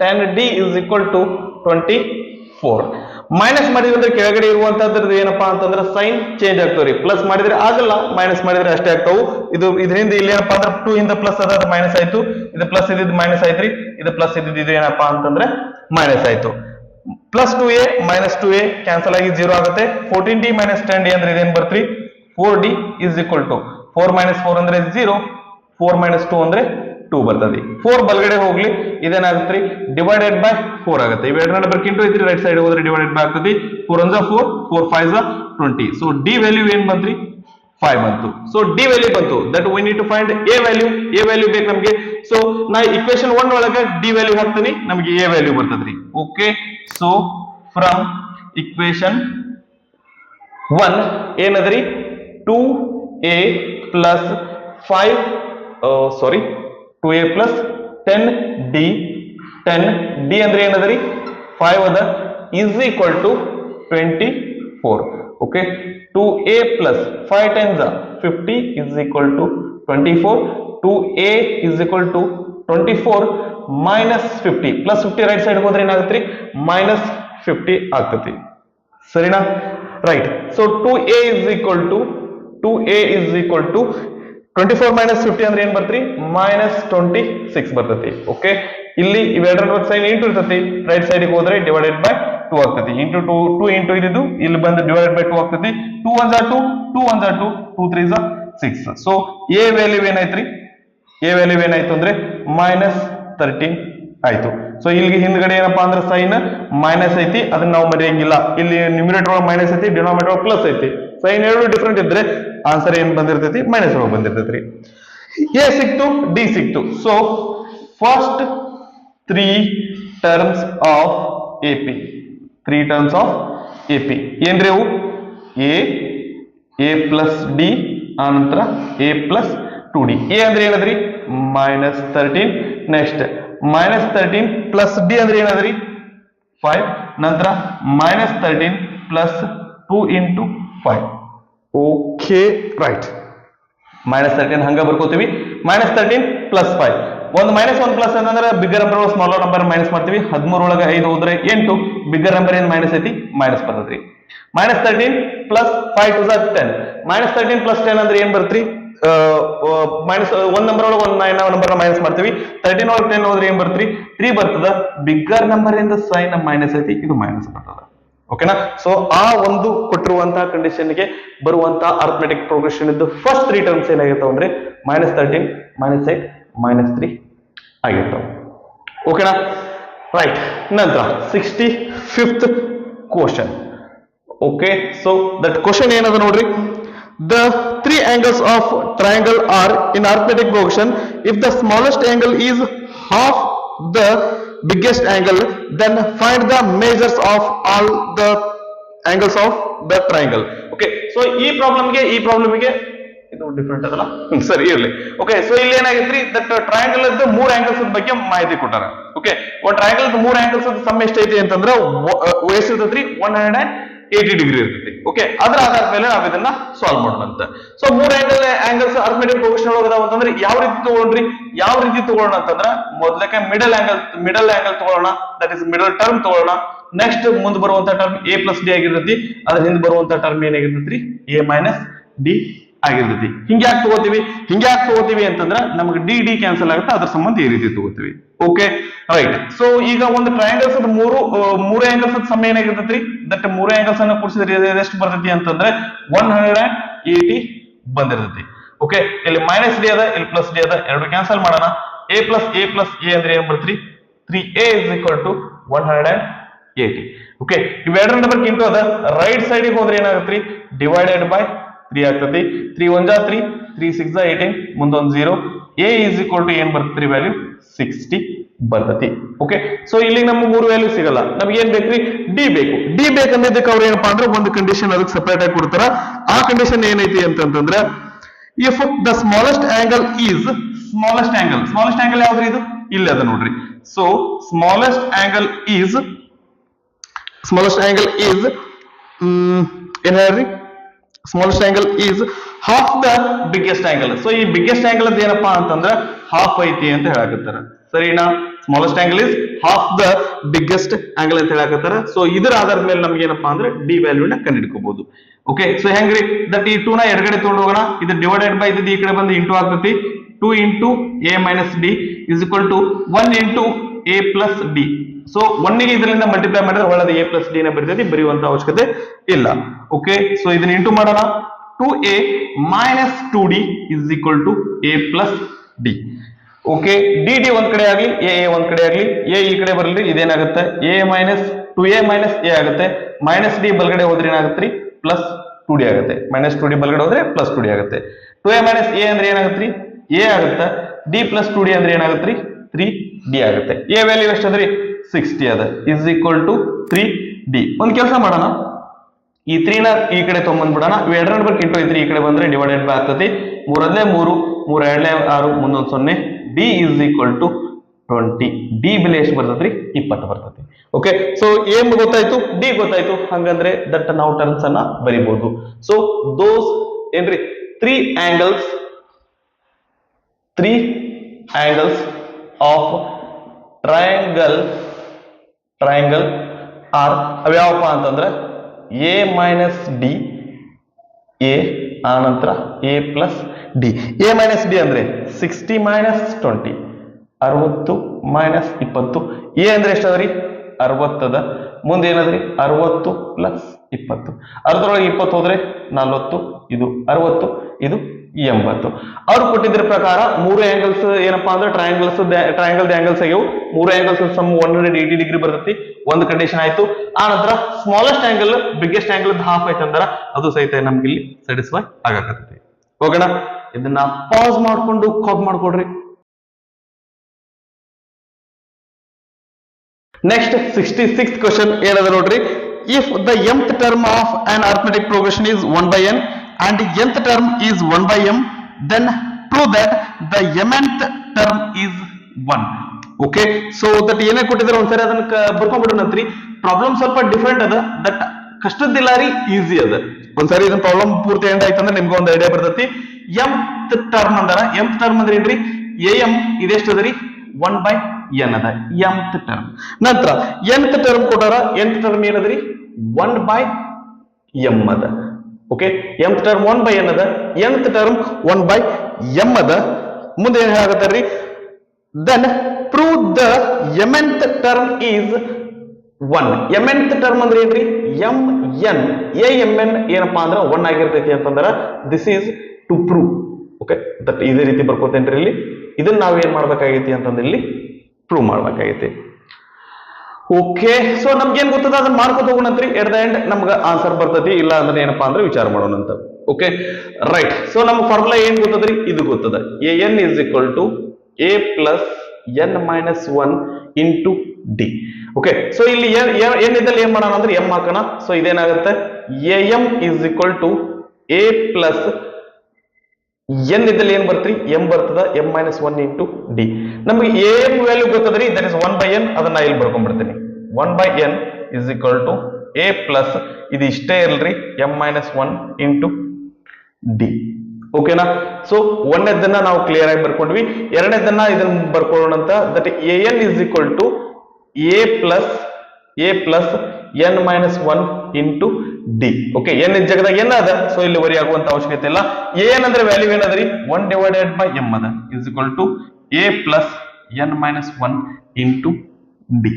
10d is equal to 24. Minus ಮಾಡಿದ್ರೆ ಕೆಳಗಡೆ ಇರುವಂತದ್ದು ಏನಪ್ಪಾ ಅಂತಂದ್ರೆ ಸೈನ್ ಚೇಂಜ್ ಆಗ್ತಾವ್ರಿ. ಪ್ಲಸ್ ಮಾಡಿದ್ರೆ ಆಗಲ್ಲ, ಮೈನಸ್ ಮಾಡಿದ್ರೆ ಅಷ್ಟೇ ಆಗ್ತಾವು. ಇದರಿಂದ ಇಲ್ಲಿ ಏನಪ್ಪಾ ಅಂದ್ರೆ 2 ಇಂದ ಪ್ಲಸ್ ಅದ ಮೈನಸ್ ಆಯ್ತು, ಇದು ಪ್ಲಸ್ ಇದ್ದಿದ್ದು ಮೈನಸ್ ಆಯ್ತ್ರಿ, ಇದು ಪ್ಲಸ್ ಇದ್ದಿದ್ದು ಏನಪ್ಪಾ ಅಂತಂದ್ರೆ ಮೈನಸ್ ಆಯ್ತು. Plus 2a minus 2a cancel ಆಗಿ 0 ಆಗುತ್ತೆ. 14d ಮೈನಸ್ 10d ಅಂದ್ರೆ ಇದೇನ್ ಬರ್ತ್ರಿ, 4d is equal to 4 minus 4 ಅಂದ್ರೆ 0, 4 ಮೈನಸ್ 2 ಅಂದ್ರೆ 2 ಬರ್ತದೆ. 4 ಬಲಗಡೆ ಹೋಗ್ಲಿ, ಇದೇನಾಗುತ್ತೆ ಡಿವೈಡೆಡ್ ಬೈ 4 ಆಗುತ್ತೆ. ಇವೆರಡು ನಂಬರ್ ಇಂಟು ಐತ್ರಿ, ರೈಟ್ ಸೈಡ್ ಹೋದ್ರೆ ಡಿವೈಡೆಡ್ ಬೈ ಆಗ್ತದೆ. 4 1 4, 4 5 20. ಸೊ ಡಿ ವ್ಯಾಲ್ಯೂ ಏನ್ ಬಂತ್ರಿ, 5 ಬಂತು. ಸೊ ಡಿ ವ್ಯಾಲ್ಯೂ ಬಂತು. That we need to find a value. A value ಬೇಕು ನಮಗೆ. ಸೊ ನಾ ಇಕ್ವೇಶನ್ 1 ಒಳಗೆ ಡಿ ವ್ಯಾಲ್ಯೂ ಹಾಕ್ತೀನಿ, ನಮಗೆ ಎ ವ್ಯಾಲ್ಯೂ ಬರ್ತದ್ರಿ. Okay, so from equation 1 ಏನದ್ರಿ 2a plus 2a plus 10d 10d ಅಂದ್ರೆ ಏನದರಿ 5 ಅದ is equal to 24. okay 2a plus 5 times 50 is equal to 24. 2a is equal to 24 minus 50 plus 50 right side ಹೋದ್ರೆ ಏನಾಗುತ್ತೆ minus 50 ಆಗ್ತತಿ ಸರಿನಾ right so 2a is equal to 24 minus 50 ಅಂದ್ರೆ ಏನ್ ಬರ್ತ್ರಿ minus 26 ಬರ್ತತಿ okay ಇಲ್ಲಿ ಇವೆರಡರ ಸೈನ್ ಇಂಟು ಇರ್ತತಿ ರೈಟ್ ಸೈಡ್ ಗೆ ಹೋದ್ರೆ ಡಿವೈಡೆಡ್ ಬೈ 2 ಆಗ್ತತಿ ಇಂಟು 2 ಇಂಟು ಇದಿದ್ದು ಇಲ್ಲಿ ಬಂದು ಡಿವೈಡೆಡ್ ಬೈ 2 ಆಗ್ತತಿ 2 1s are 2 2 1s are 2 2 3s are 6 so a value ಏನಾಯ್ತ್ರಿ a ವ್ಯಾಲ್ಯೂ ಏನಾಯ್ತು ಅಂದ್ರೆ -13 ಆಯ್ತು ಸೊ ಇಲ್ಲಿಗೆ ಹಿಂದ್ಗಡೆ ಏನಪ್ಪಾ ಅಂದ್ರೆ ಸೈನ್ ಮೈನಸ್ ಐತಿ ಅದನ್ನ ನಾವು ಮರೆಯಂಗಿಲ್ಲ ಇಲ್ಲಿ ನ್ಯೂಮರೇಟರ್ ಒಳಗೆ ಮೈನಸ್ ಐತಿ ಡಿನಾಮಿನೇಟರ್ ಒಳಗೆ ಪ್ಲಸ್ ಐತಿ ಸೈನ್ ಎರಡು ಡಿಫರೆಂಟ್ ಇದ್ರೆ ಆನ್ಸರ್ ಏನ್ ಬಂದಿರ್ತೈತಿ ಮೈನಸ್ ಒಳಗೆ ಬಂದಿರ್ತೈತಿ ಎ ಸಿಕ್ತು ಡಿ ಸಿಕ್ತು so first 3 terms of AP 3 terms of AP ಏನ್ರಿ ಅವು ಎ ಪ್ಲಸ್ ಡಿ ಆನಂತರ ಎ ಪ್ಲಸ್ 2d ಎ ಅಂದ್ರೆ ಏನದ್ರಿ -13 ನೆಕ್ಸ್ಟ್ -13 ಪ್ಲಸ್ ಡಿ ಅಂದ್ರೆ ಏನದ್ರಿ 5 ನಂತರ -13 ಪ್ಲಸ್ 2 into 5 ಓಕೆ ರೈಟ್ -13 ಹಂಗ ಬರ್ಕೋತೀವಿ -13 ಪ್ಲಸ್ 5 ಒಂದು -1 ಪ್ಲಸ್ ಅಂತಂದ್ರೆ bigger number smaller number minus ಮಾಡ್ತೀವಿ 13 ಒಳಗೆ 5 ಹೋದ್ರೆ 8 ಬಿಗ್ಗರ್ ನಂಬರ್ ಏನ್ ಮೈನಸ್ ಐತಿ ಮೈನಸ್ ಬರ್ತೈತಿ -13 ಪ್ಲಸ್ 5 to 10 -13 ಪ್ಲಸ್ 10 ಅಂದ್ರೆ ಏನ್ ಬರ್ತ್ರಿ ಮೈನಸ್ ಒಂದ್ ನಂಬರ್ ಒಳಗೆ ಒಂದ್ ನಂಬರ್ ಮೈನಸ್ ಮಾಡ್ತೀವಿ 13 ಒಳಗೆ 10 ಹೋದ್ರೆ ಏನ್ ಬರ್ತ್ರಿ 3 ಬರ್ತದ ಬಿಗ್ಗರ್ ನಂಬರ್ ಇಂದ ಸೈನ್ ಮೈನಸ್ ಐತಿ ಇದು ಮೈನಸ್ ಬರ್ತದ ಓಕೆನಾ ಸೊ ಆ ಒಂದು ಕೊಟ್ಟಿರುವಂತಹ ಕಂಡೀಷನ್ ಗೆ ಬರುವಂತಹ ಅರ್ಥಮೆಟಿಕ್ ಪ್ರೋಗ್ರೆಷನ್ ಇದ್ದು ಫಸ್ಟ್ 3 ಟರ್ಮ್ಸ್ ಏನಾಗಿರ್ತಾವ ಅಂದ್ರೆ -13 -8 -3 ಆಗಿರ್ತಾವ ಓಕೆನಾ ರೈಟ್ ನಂತರ 65th question okay so that question ಏನದ ನೋಡ್ರಿ the three angles of triangle are in arithmetic progression if the smallest angle is half the biggest angle then find the measures of all the angles of the triangle okay so ಈ problem ಗೆ ಇದು different ಅದಲ್ಲ ಸರಿ ಇರ್ಲಿ okay so ಇಲ್ಲಿ ಏನಾಗೈತ್ರಿ that triangle ಇದ್ದು 3 angles ಬಗ್ಗೆ ಮಾಹಿತಿ ಕೊಟ್ಟಾರ ಓಕೆ ಒಂದು ಟ್ರಯಾಂಗಲ್ 3 ಆಂಗಲ್ಸ್ ಸಮ್ ಎಷ್ಟೈತಿ ಅಂತಂದ್ರೆ ಎಷ್ಟಿರ್ತೈತ್ರಿ 180 ಡಿಗ್ರಿ ಇರ್ತೈತಿ ಓಕೆ ಅದರ ಆಧಾರದ ಮೇಲೆ ನಾವು ಇದನ್ನ ಸಾಲ್ವ್ ಮಾಡೋಣಂತ ಸೊ 3 ಆಂಗಲ್ಸ್ ಅರ್ಥಮೆಟಿಕ್ ಪ್ರೋಗ್ರೆಷನ್ ಒಳಗದ ಅಂತಂದ್ರೆ ಯಾವ ರೀತಿ ತಗೊಳ್ಳೋಣ ಅಂತಂದ್ರೆ ಮೊದಲಕ್ಕೆ ಮಿಡಲ್ ಆಂಗಲ್ ತಗೊಳ್ಳೋಣ ದಟ್ ಇಸ್ ಮಿಡಲ್ ಟರ್ಮ್ ತಗೊಳ್ಳೋಣ ನೆಕ್ಸ್ಟ್ ಮುಂದೆ ಬರುವಂತ ಟರ್ಮ್ a ಪ್ಲಸ್ ಡಿ ಆಗಿರ್ತೈತಿ ಅದ್ರ ಹಿಂದೆ ಬರುವಂತ ಟರ್ಮ್ ಏನಾಗಿರ್ತೈತ್ರಿ a ಮೈನಸ್ ಡಿ ಆಗಿರ್ತೈತಿ ಹಿಂಗ್ಯಾಕ್ ತಗೋತೀವಿ ಅಂತಂದ್ರೆ ನಮಗೆ ಡಿ ಕ್ಯಾನ್ಸಲ್ ಆಗುತ್ತೆ ಅದ್ರ ಸಂಬಂಧ ಈ ರೀತಿ ತಗೋತೀವಿ ಓಕೆ ರೈಟ್ ಸೊ ಈಗ ಒಂದು ಟ್ರಯಾಂಗಲ್ಸ್ ಮೂರು ಆಂಗಲ್ಸ್ ಸಮ ಏನಾಗಿರ್ತೈತ್ರಿ ದಟ್ 3 ಆಂಗಲ್ಸ್ ಅನ್ನ ಕೂಡಿಸಿದ್ರೆ ಎಷ್ಟು ಬರ್ತೈತಿ ಅಂತಂದ್ರೆ 180 ಬಂದಿರ್ತೈತಿ ಓಕೆ ಇಲ್ಲಿ ಮೈನಸ್ ಡಿ ಅದ ಇಲ್ಲಿ ಪ್ಲಸ್ ಡಿ ಅದ ಎರಡು ಕ್ಯಾನ್ಸಲ್ ಮಾಡೋಣ a ಪ್ಲಸ್ a ಅಂದ್ರೆ ಏನ್ ಬರ್ತ್ರಿ 3a is equal to 180 okay ಇವೆರಡರ ನಂಬರ್ ಇಂಟು ಅದ ರೈಟ್ ಸೈಡ್ ಗೆ ಹೋದ್ರೆ ಏನಾಗುತ್ತೆ ಡಿವೈಡೆಡ್ ಬೈ 3 ಆಗ್ತತಿ 3 1 3 3 6 18 ಮುಂದೊಂದು 0 a is equal to ಏನ್ ಬರ್ತೈತ್ರಿ ವ್ಯಾಲ್ಯೂ 60 ಬರ್ತತಿ ಓಕೆ ಸೊ ಇಲ್ಲಿ ನಮಗೆ 3 ವ್ಯಾಲ್ಯೂ ಸಿಗಲ್ಲ ನಮಗೆ ಏನ್ ಬೇಕ್ರಿ ಡಿ ಬೇಕಂದಿದ್ದಕ್ಕೆ ಅವ್ರು ಏನಪ್ಪಾ ಅಂದ್ರೆ ಒಂದು ಕಂಡೀಷನ್ ಅದಕ್ಕೆ ಸೆಪರೇಟ್ ಆಗಿ ಕೊಡ್ತಾರ ಆ ಕಂಡೀಷನ್ ಏನೈತಿ ಅಂತಂದ್ರೆ ಇಫ್ ದ ಸ್ಮಾಲೆಸ್ಟ್ ಆಂಗಲ್ ಯಾವ್ದ್ರಿ ಇದು ಇಲ್ಲಿ ಅದ ನೋಡ್ರಿ ಸೊ ಸ್ಮಾಲೆಸ್ಟ್ ಆಂಗಲ್ ಈಸ್ ಏನ್ ಹೇಳ್ರಿ smallest angle is half the biggest angle so ಈ ಬಿಗ್ಗೆಸ್ಟ್ ಆಂಗಲ್ ಅಂತ ಏನಪ್ಪಾ ಅಂತಂದ್ರೆ ಹಾಫ್ ಐತಿ ಅಂತ ಹೇಳಕತ್ತಾರ ಸರಿನಾ smallest angle is half the biggest angle ಅಂತ ಹೇಳಕತ್ತಾರ ಸೊ ಇದರ ಆಧಾರದ ಮೇಲೆ ನಮ್ಗೆ ಏನಪ್ಪಾ ಅಂದ್ರೆ ಡಿ ವ್ಯಾಲ್ಯೂನ ಕಂಡುಹಿಡ್ಕೋಬಹುದು ಓಕೆ ಸೊ ಹೆಂಗ್ರಿ ದಟ್ ಈ 2 ನ ಎಡಗಡೆ ತಗೊಂಡು ಹೋಗೋಣ ಇದು ಡಿವೈಡೆಡ್ ಬೈ ಇದು ಈ ಕಡೆ ಬಂದು ಇಂಟು ಆಗ್ತತಿ 2 into a minus d is equal to 1 into a plus d so 1 ಗೆ ಇದರಿಂದ ಮಲ್ಟಿಪ್ಲೈ ಮಾಡಿದ್ರೆ ಒಳಗೆ a plus d ನ ಬರ್ತೈತಿ ಬರೆಯುವಂತ ಅವಶ್ಯಕತೆ ಇಲ್ಲ ಓಕೆ ಸೊ ಇದನ್ನ ಇಂಟು ಮಾಡೋಣ 2a minus 2d is equal to a plus d okay dd ಒಂದ್ ಕಡೆ ಆಗಲಿ a ಒಂದ್ ಕಡೆ ಆಗಲಿ a ಈ ಕಡೆ ಬರಲಿ ಇದೇನಾಗುತ್ತೆ a minus 2a minus a ಆಗುತ್ತೆ minus d ಬಲಗಡೆ ಹೋದ್ರೆ ಏನಾಗುತ್ತೆ ಪ್ಲಸ್ 2d ಆಗುತ್ತೆ minus 2d ಬಲಗಡೆ ಹೋದ್ರೆ ಪ್ಲಸ್ 2d ಆಗುತ್ತೆ 2a minus a ಅಂದ್ರೆ ಏನಾಗುತ್ತೆ a ಆಗುತ್ತೆ d plus 2d ಅಂದ್ರೆ ಏನಾಗುತ್ತೆ 3d ಆಗುತ್ತೆ a ವ್ಯಾಲ್ಯೂ ಎಷ್ಟಾದ್ರಿ 60 ಅದ ಇಸ್ ಈಕ್ವಲ್ ಟು 3d. ಒಂದ್ ಕೆಲಸ ಮಾಡೋಣ, ಈ 3 ನ ಈ ಕಡೆ ತೊಗೊಂಡ್ಬಿಡೋಣ, ಇವೆರಡರ ಬರ್ಕ್ ಇಂಟು 3 ಈ ಕಡೆ ಬಂದ್ರೆ ಡಿವೈಡೆಡ್ ಬೈ ಆಗ್ತತಿ. 3 3 3 2 6 ಮುಂದೊಂದು 0. d is equal to 20. D ಬೆಲೆ ಎಷ್ಟು ಬರ್ತದ್ರಿ? 20 ಬರ್ತದೆ. ಓಕೆ, ಸೊ ಏನ್ ಗೊತ್ತಾಯ್ತು, ಡಿ ಗೊತ್ತಾಯ್ತು. ಹಂಗಂದ್ರೆ ದಟ್ ನಾವು ಟರ್ಮ್ಸ್ ಅನ್ನ ಬರಿಬಹುದು. ಸೊ ದೋಸ್ ಏನ್ರಿ 3 angles of triangle are ಅವ್ಯಾವಪ್ಪ ಅಂತಂದ್ರೆ a minus d, a ಆನಂತರ a plus d. a minus d ಅಂದ್ರೆ 60 minus 20, 60 minus 20. a ಅಂದ್ರೆ ಎಷ್ಟದ್ರಿ? 60 ಅದ. ಮುಂದೆ ಏನದ್ರಿ? 60 plus 20. 60 20 ಹೋದ್ರೆ 40, ಇದು 60, ಇದು 80. ಅವ್ರು ಕೊಟ್ಟಿದ್ರ ಪ್ರಕಾರ 3 ಆಂಗಲ್ಸ್ ಏನಪ್ಪಾ ಅಂದ್ರೆ ಟ್ರಯಾಂಗಲ್ ಆಂಗಲ್ಸ್ ಆಗ್ಯವು. 3 ಆಂಗಲ್ಸ್ ಸಮ್ 180 ಡಿಗ್ರಿ ಬರ್ತೈತಿ. ಒಂದು ಕಂಡೀಷನ್ ಆಯ್ತು. ಆ ನಂತರ smallest angle biggest angle half ಐತಂದ್ರ ಅದು ಸಹಿತ ನಮ್ಗೆ ಇಲ್ಲಿ ಸ್ಯಾಟಿಸ್ಫೈ ಆಗಕತ್ತೈತಿ. ಓಕೆನಾ? ಇದನ್ನ ಪಾಸ್ ಮಾಡ್ಕೊಂಡು ಕಾಪಿ ಮಾಡ್ಕೊಡ್ರಿ. ನೆಕ್ಸ್ಟ್ 66th ಕ್ವೆಶ್ಚನ್ ಏನದ ನೋಡ್ರಿ. If the mth term of an arithmetic progression is 1/n and nth term is 1/m, then prove that the mth term is 1. Okay, so that ಏನೇ ಕೊಟ್ಟಿದ್ರೆ ಒಂದ್ಸರಿ ಅದನ್ನ ಬರ್ಕೊಂಡ್ಬಿಡೋಣಂತ್ರಿ. Problem ಸ್ವಲ್ಪ different ಅದ, that ಕಷ್ಟದಿಲ್ಲ ರೀ, easy ಅದ. ಒಂದ್ಸರಿ ಇದನ್ನ ಪ್ರಾಬ್ಲಮ್ ಪೂರ್ತಿ ಎಂಡ್ ಆಯ್ತಂದ್ರೆ ನಿಮ್ಗೆ ಒಂದು ಐಡಿಯಾ ಬರ್ತೈತಿ. mth term ಅಂದಾರ. mth term ಅಂದ್ರೆ ಏನ್ರಿ? am ಇದೆಷ್ಟು ಅದರಿ? 1/n ಅದ mth term. ನಂತರ nth term ಕೊಟ್ಟಾರ. nth term ಏನದ್ರಿ? 1/m ಅದ. ಓಕೆ, mth term 1/n ಅದ, nth term 1/m ಅದ. ಮುಂದೆ ಏನ್ ಹೇಳಾಕತ್ತಾರ್ರಿ? then prove the mth term is 1. mnth term ಅಂದ್ರೆ ಏನ್ರಿ? mn. amn ಏನಪ್ಪಾ ಅಂದ್ರೆ 1 ಆಗಿರ್ತೈತಿ ಅಂತಂದ್ರ this is to prove. Okay, that ಇದೇ ರೀತಿ ಬರ್ಕೋತೇನ್ರಿ ಇಲ್ಲಿ. ಇದನ್ನ ನಾವ್ ಏನ್ ಮಾಡ್ಬೇಕಾಗೈತಿ ಅಂತಂದ್ರೆ ಇಲ್ಲಿ ಪ್ರೂವ್ ಮಾಡ್ಬೇಕಾಗೈತಿ. ಓಕೆ, ಸೊ ನಮ್ಗೆ ಏನ್ ಗೊತ್ತದ ಅದನ್ನ ಮಾಡ್ಕೊತ ಹೋಗೋಣಂತ್ರಿ. ಎಟ್ ದ ಎಂಡ್ ನಮ್ಗೆ ಆನ್ಸರ್ ಬರ್ತೈತಿ. ಇಲ್ಲ ಅಂದ್ರೆ ಏನಪ್ಪಾ ಅಂದ್ರೆ ವಿಚಾರ ಮಾಡೋಣ ಅಂತ. Okay, right. ಸೊ ನಮ್ಗೆ ಫಾರ್ಮುಲಾ ಏನ್ ಗೊತ್ತದ್ರಿ? ಇದು ಗೊತ್ತದ. an is equal to a plus n minus 1 into D. Okay, so ಇಲ್ಲಿ ಏನ್ ಇದ್ದಲ್ಲಿ ಏನ್ ಮಾಡೋಣ ಅಂದ್ರೆ m ಹಾಕೋಣ. ಸೊ ಇದೇನಾಗುತ್ತೆ? am is equal to a plus n ಇದ್ದಲ್ಲಿ ಏನ್ ಬರ್ತ್ರಿ? m ಬರ್ತದ. m minus 1 into D. ನಮ್ಗೆ am value ಗೊತ್ತದ್ರಿ, that is 1/n. ಅದನ್ನ ಇಲ್ಲಿ ಬರ್ಕೊಂಡ್ಬಿಡ್ತೀನಿ. 1/n is equal to a plus ಇದು ಇಷ್ಟೇ ಇಲ್ರಿ, m ಮೈನಸ್ 1 ಇಂಟು ಡಿ. ಓಕೆನಾ? ಸೊ ಒಂದನೇದನ್ನ ನಾವು ಕ್ಲಿಯರ್ ಆಗಿ ಬರ್ಕೊಂಡ್ವಿ. ಎರಡನೇದನ್ನ ಇದನ್ನ ಬರ್ಕೊಳ್ಳೋಣ ಅಂತ. That an is equal to a plus n minus 1 into D. Okay, n ಇದ್ ಜಾಗದಾಗ n ಅದ. ಸೊ ಇಲ್ಲಿ ವರಿ ಆಗುವಂತ ಅವಶ್ಯಕತೆ ಇಲ್ಲ. an ಅಂದ್ರೆ ವ್ಯಾಲ್ಯೂ ಏನದ್ರಿ? 1/m ಅದ is equal to a plus n minus 1 into d.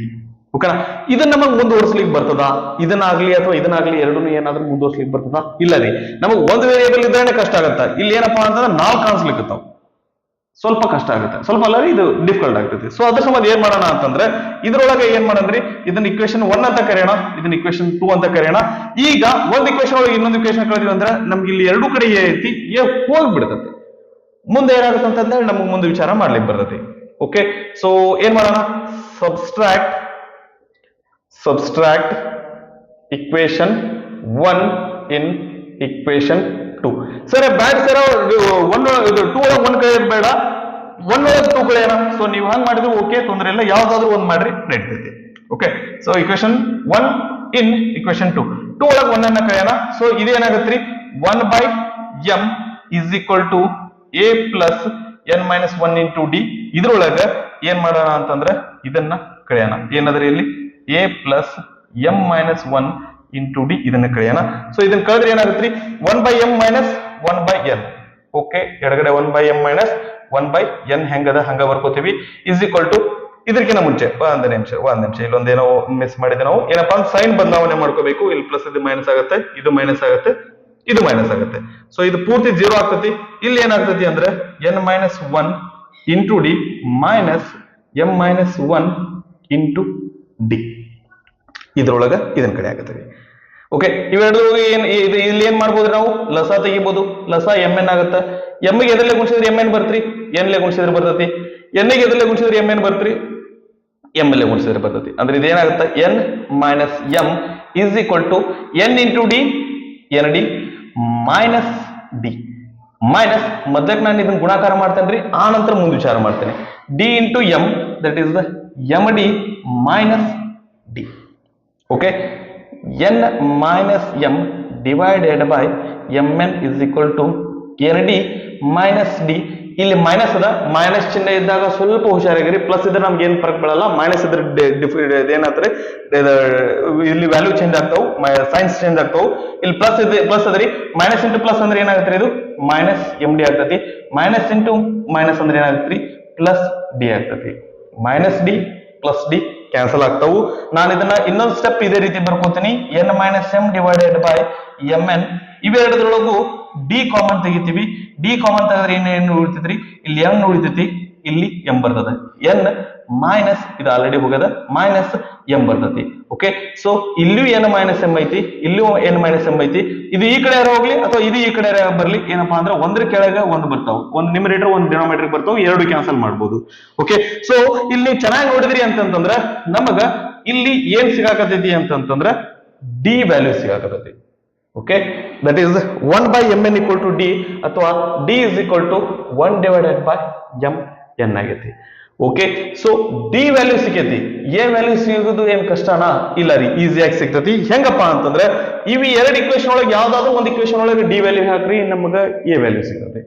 ಓಕೆನಾ? ಇದನ್ನ ನಮಗ್ ಮುಂದುವರ್ಸ್ಲಿಕ್ಕೆ ಬರ್ತದ? ಇದನ್ನಾಗ್ಲಿ ಅಥವಾ ಇದನ್ನಾಗ್ಲಿ ಎರಡೂ ಏನಾದ್ರೂ ಮುಂದುವರ್ಸ್ಲಿಕ್ಕೆ ಬರ್ತದ? ಇಲ್ಲ ರೀ. ನಮಗ್ ಒಂದು ವೇರಿಯೇಬಲ್ ಇದ್ರೆ ಕಷ್ಟ ಆಗತ್ತ. ಇಲ್ಲಿ ಏನಪ್ಪಾ ಅಂತಂದ್ರೆ 4 ಕಾಣಿಸ್ಲಿಕ್ಕತ್ತಾವ, ಸ್ವಲ್ಪ ಕಷ್ಟ ಆಗುತ್ತೆ. ಸ್ವಲ್ಪ ಅಲ್ಲ, ಇದು ಡಿಫಿಕಲ್ಟ್ ಆಗ್ತೈತಿ. ಸೊ ಅದ್ರ ಸಂಬಂಧ ಏನ್ ಮಾಡೋಣ ಅಂತಂದ್ರೆ ಇದ್ರೊಳಗೆ ಏನ್ ಮಾಡಂದ್ರಿ, ಇದನ್ನ ಇಕ್ವೇಶನ್ 1 ಅಂತ ಕರೆಯೋಣ, ಇದನ್ನ ಇಕ್ವೇಶನ್ 2 ಅಂತ ಕರೆಯೋಣ. ಈಗ ಒಂದ್ ಇಕ್ವೇಶನ್ ಒಳಗೆ ಇನ್ನೊಂದು ಇಕ್ವೇಶನ್ ಕಳೆದ್ವಿ ಅಂದ್ರೆ ನಮ್ಗೆ ಇಲ್ಲಿ ಎರಡು ಕಡೆ ಎ ಐತಿ, ಎ ಹೋಗ್ಬಿಡ್ತೈತಿ. ಮುಂದೆ ಏನಾಗುತ್ತೆ ಅಂತಂದ್ರೆ ನಮಗ್ ಮುಂದೆ ವಿಚಾರ ಮಾಡ್ಲಿಕ್ಕೆ ಬರ್ತೈತಿ. ಓಕೆ, ಸೊ ಏನ್ ಮಾಡೋಣ? Subtract equation 1 in equation 2. Sir bad sir, 2 ಒಳಗೆ 1 ಕಳೆಯೋದು ಬೇಡ, 1 ಒಳಗೆ 2 ಕಳೆಯೋಣ. ಸೊ ನೀವು ಹಂಗ್ ಮಾಡಿದ್ರು ಓಕೆ, ತೊಂದರೆ ಇಲ್ಲ. ಯಾವ್ದಾದ್ರು ಒಂದ್ ಮಾಡ್ರಿ, ನಡೀತೈತಿ. Okay, so equation 1 in equation 2 ಒಳಗೆ 1 ಅನ್ನ ಕಳೆಯೋಣ. ಸೊ ಇದೇನಾಗತ್ರಿ? 1/m is equal to a plus n minus 1 into D. ಇದ್ರೊಳಗ ಏನ್ ಮಾಡೋಣ ಅಂತಂದ್ರೆ ಇದನ್ನ ಕಳೆಯೋಣ. ಏನಾದ್ರಿ ಇಲ್ಲಿ? a plus m minus 1 into D. ಇದನ್ನ ಕಳೆಯೋಣ. ಸೊ ಇದನ್ನ ಕಳೆದ್ರೆ ಏನಾಗುತ್ತೆ? 1/m minus 1/n. ಓಕೆ, ಎಡಗಡೆ 1/m ಮೈನಸ್ 1/n ಹೆಂಗದ ಹಂಗ ಬರ್ಕೋತೀವಿ. ಇಸ್ ಈಕ್ವಲ್ ಟು ಇದಕ್ಕಿಂತ ಮುಂಚೆ ಒಂದ್ ನಿಮಿಷ ಇಲ್ಲೊಂದೇನೋ ಮಿಸ್ ಮಾಡಿದೆ ನಾವು. ಏನಪ್ಪಾ ಸೈನ್ ಬದಲಾವಣೆ ಮಾಡ್ಕೋಬೇಕು. ಇಲ್ಲಿ ಪ್ಲಸ್ ಇದು ಮೈನಸ್ ಆಗುತ್ತೆ, ಇದು ಮೈನಸ್ ಆಗುತ್ತೆ, ಇದು ಮೈನಸ್ ಆಗುತ್ತೆ. ಸೊ ಇದು ಪೂರ್ತಿ 0 ಆಗ್ತತಿ. ಇಲ್ಲಿ ಏನಾಗ್ತತಿ ಅಂದ್ರೆ n minus 1 into d minus m minus 1 into D. ಇದ್ರೊಳಗ ಇದನ್ ಕಡೆ ಆಗತ್ತೀವಿ. ಓಕೆ, ಇವೆರಡು ಇಲ್ಲಿ ಏನ್ ಮಾಡ್ಬೋದ್ರಿ? ನಾವು ಲಸ ತೆಗಿಬಹುದು. ಲಸ mn ಆಗತ್ತ. m ಗೆ ಎದರಲ್ಲೇ ಗುಣಿಸಿದ್ರೆ mn ಬರ್ತ್ರಿ, n ಲೇ ಗುಣಿಸಿದ್ರೆ ಬರ್ತತಿ. n ಗೆ ಎದರಲ್ಲೇ ಗುಣಿಸಿದ್ರೆ mn ಬರ್ತ್ರಿ, ಎಂ ಅಲ್ಲೇ ಗುಣಿಸಿದ್ರೆ ಬರ್ತೈತಿ. ಅಂದ್ರೆ ಇದೇನಾಗುತ್ತೆ N minus M is equal to N into D N D minus D minus ಮೊದಲಕ್ಕೆ ನಾನು ಇದನ್ನ ಗುಣಾಕಾರ ಮಾಡ್ತೇನೆ ರೀ, ಆ ನಂತರ ಮುಂದೆ ವಿಚಾರ ಮಾಡ್ತೇನೆ. D into m that is the m d minus d. Okay, n minus M divided by M n is equal to n D minus d. ಇಲ್ಲಿ ಮೈನಸ್ ಅದ, ಮೈನಸ್ ಚಿಹ್ನೆ ಇದ್ದಾಗ ಸ್ವಲ್ಪ ಹುಷಾರಾಗಿರಿ. ಪ್ಲಸ್ ಇದ್ರೆ ನಮ್ಗೆ ಏನ್ ಫರಕ್ ಬೀಳಲ್ಲ, ಮೈನಸ್ ಇದ್ರೆ ಏನಾದ್ರೆ ಇಲ್ಲಿ ವ್ಯಾಲ್ಯೂ ಚೇಂಜ್ ಆಗ್ತಾವು, ಸೈನ್ಸ್ ಚೇಂಜ್ ಆಗ್ತಾವು. ಇಲ್ಲಿ ಪ್ಲಸ್ ಅದ್ರಿ, ಮೈನಸ್ ಇಂಟು ಪ್ಲಸ್ ಅಂದ್ರೆ ಏನಾಗತ್ರಿ, ಇದು ಮೈನಸ್ ಎಂ ಡಿ ಆಗ್ತತಿ. ಮೈನಸ್ ಇಂಟು ಮೈನಸ್ ಅಂದ್ರೆ ಏನಾಗತ್ರಿ, ಪ್ಲಸ್ ಡಿ ಆಗ್ತತಿ. Minus D plus D cancel ಆಗ್ತಾವು. ನಾನು ಇದನ್ನ ಇನ್ನೊಂದು ಸ್ಟೆಪ್ ಇದೇ ರೀತಿ ಬರ್ಕೋತೀನಿ, N minus M divided by M N. ಇವೆರಡರೊಳಗು ಡಿ ಕಾಮನ್ ತೆಗಿತೀವಿ. ಡಿ ಕಾಮನ್ ತೆಗೆದ್ರೆ ಏನು ಉಳಿತೈತ್ರಿ, ಇಲ್ಲಿ ಎನ್ ಉಳಿತೈತಿ, ಇಲ್ಲಿ ಎಂ ಬರ್ತದೆ. ಎನ್ ಮೈನಸ್ ಇದು ಆಲ್ರೆಡಿ ಹೋಗದ, ಮೈನಸ್ ಎಂ ಬರ್ತೈತಿ. ಓಕೆ, ಸೊ ಇಲ್ಲೂ ಎನ್ ಮೈನಸ್ ಎಂ ಐತಿ, ಇಲ್ಲೂ ಎನ್ ಮೈನಸ್ ಎಂ ಐತಿ. ಇದು ಈ ಕಡೆ ಹೋಗ್ಲಿ ಅಥವಾ ಇದು ಈ ಕಡೆ ಬರ್ಲಿ, ಏನಪ್ಪಾ ಅಂದ್ರೆ ಒಂದ್ರ ಕೆಳಗೆ ಒಂದು ಬರ್ತಾವ, ಒಂದು ನ್ಯೂಮರೇಟರ್ ಒಂದು ಡಿನಾಮಿನೇಟರ್ ಬರ್ತಾವ, ಎರಡು ಕ್ಯಾನ್ಸಲ್ ಮಾಡ್ಬೋದು. ಓಕೆ, ಸೊ ಇಲ್ಲಿ ನೀವು ಚೆನ್ನಾಗಿ ನೋಡಿದ್ರಿ ಅಂತಂತಂದ್ರ ನಮಗ ಇಲ್ಲಿ ಏನ್ ಸಿಗಾಕತೈತಿ ಅಂತಂತಂದ್ರ ಡಿ ವ್ಯಾಲ್ಯೂ ಸಿಗಾಕತೈತಿ. Okay, that is 1 by mn equal to d ಅಥವಾ d is equal to 1 divided by mn ಆಗೈತಿ. ಓಕೆ, ಸೊ ಡಿ ವ್ಯಾಲ್ಯೂ ಸಿಕ್ಕೈತಿ. ಎ ವ್ಯಾಲ್ಯೂ ಸಿಗೋದು ಏನ್ ಕಷ್ಟನಾ? ಇಲ್ಲ ರೀ, ಈಸಿಯಾಗಿ ಸಿಗ್ತೈತಿ. ಹೆಂಗಪ್ಪ ಅಂತಂದ್ರೆ ಇವು ಎರಡು ಇಕ್ವೇಶನ್ ಒಳಗೆ ಯಾವ್ದಾದ್ರು ಒಂದು ಇಕ್ವೇಶನ್ ಒಳಗೆ ಡಿ ವ್ಯಾಲ್ಯೂ ಹಾಕ್ರಿ, ನಮಗ ಎ ವ್ಯಾಲ್ಯೂ ಸಿಗ್ತೈತಿ.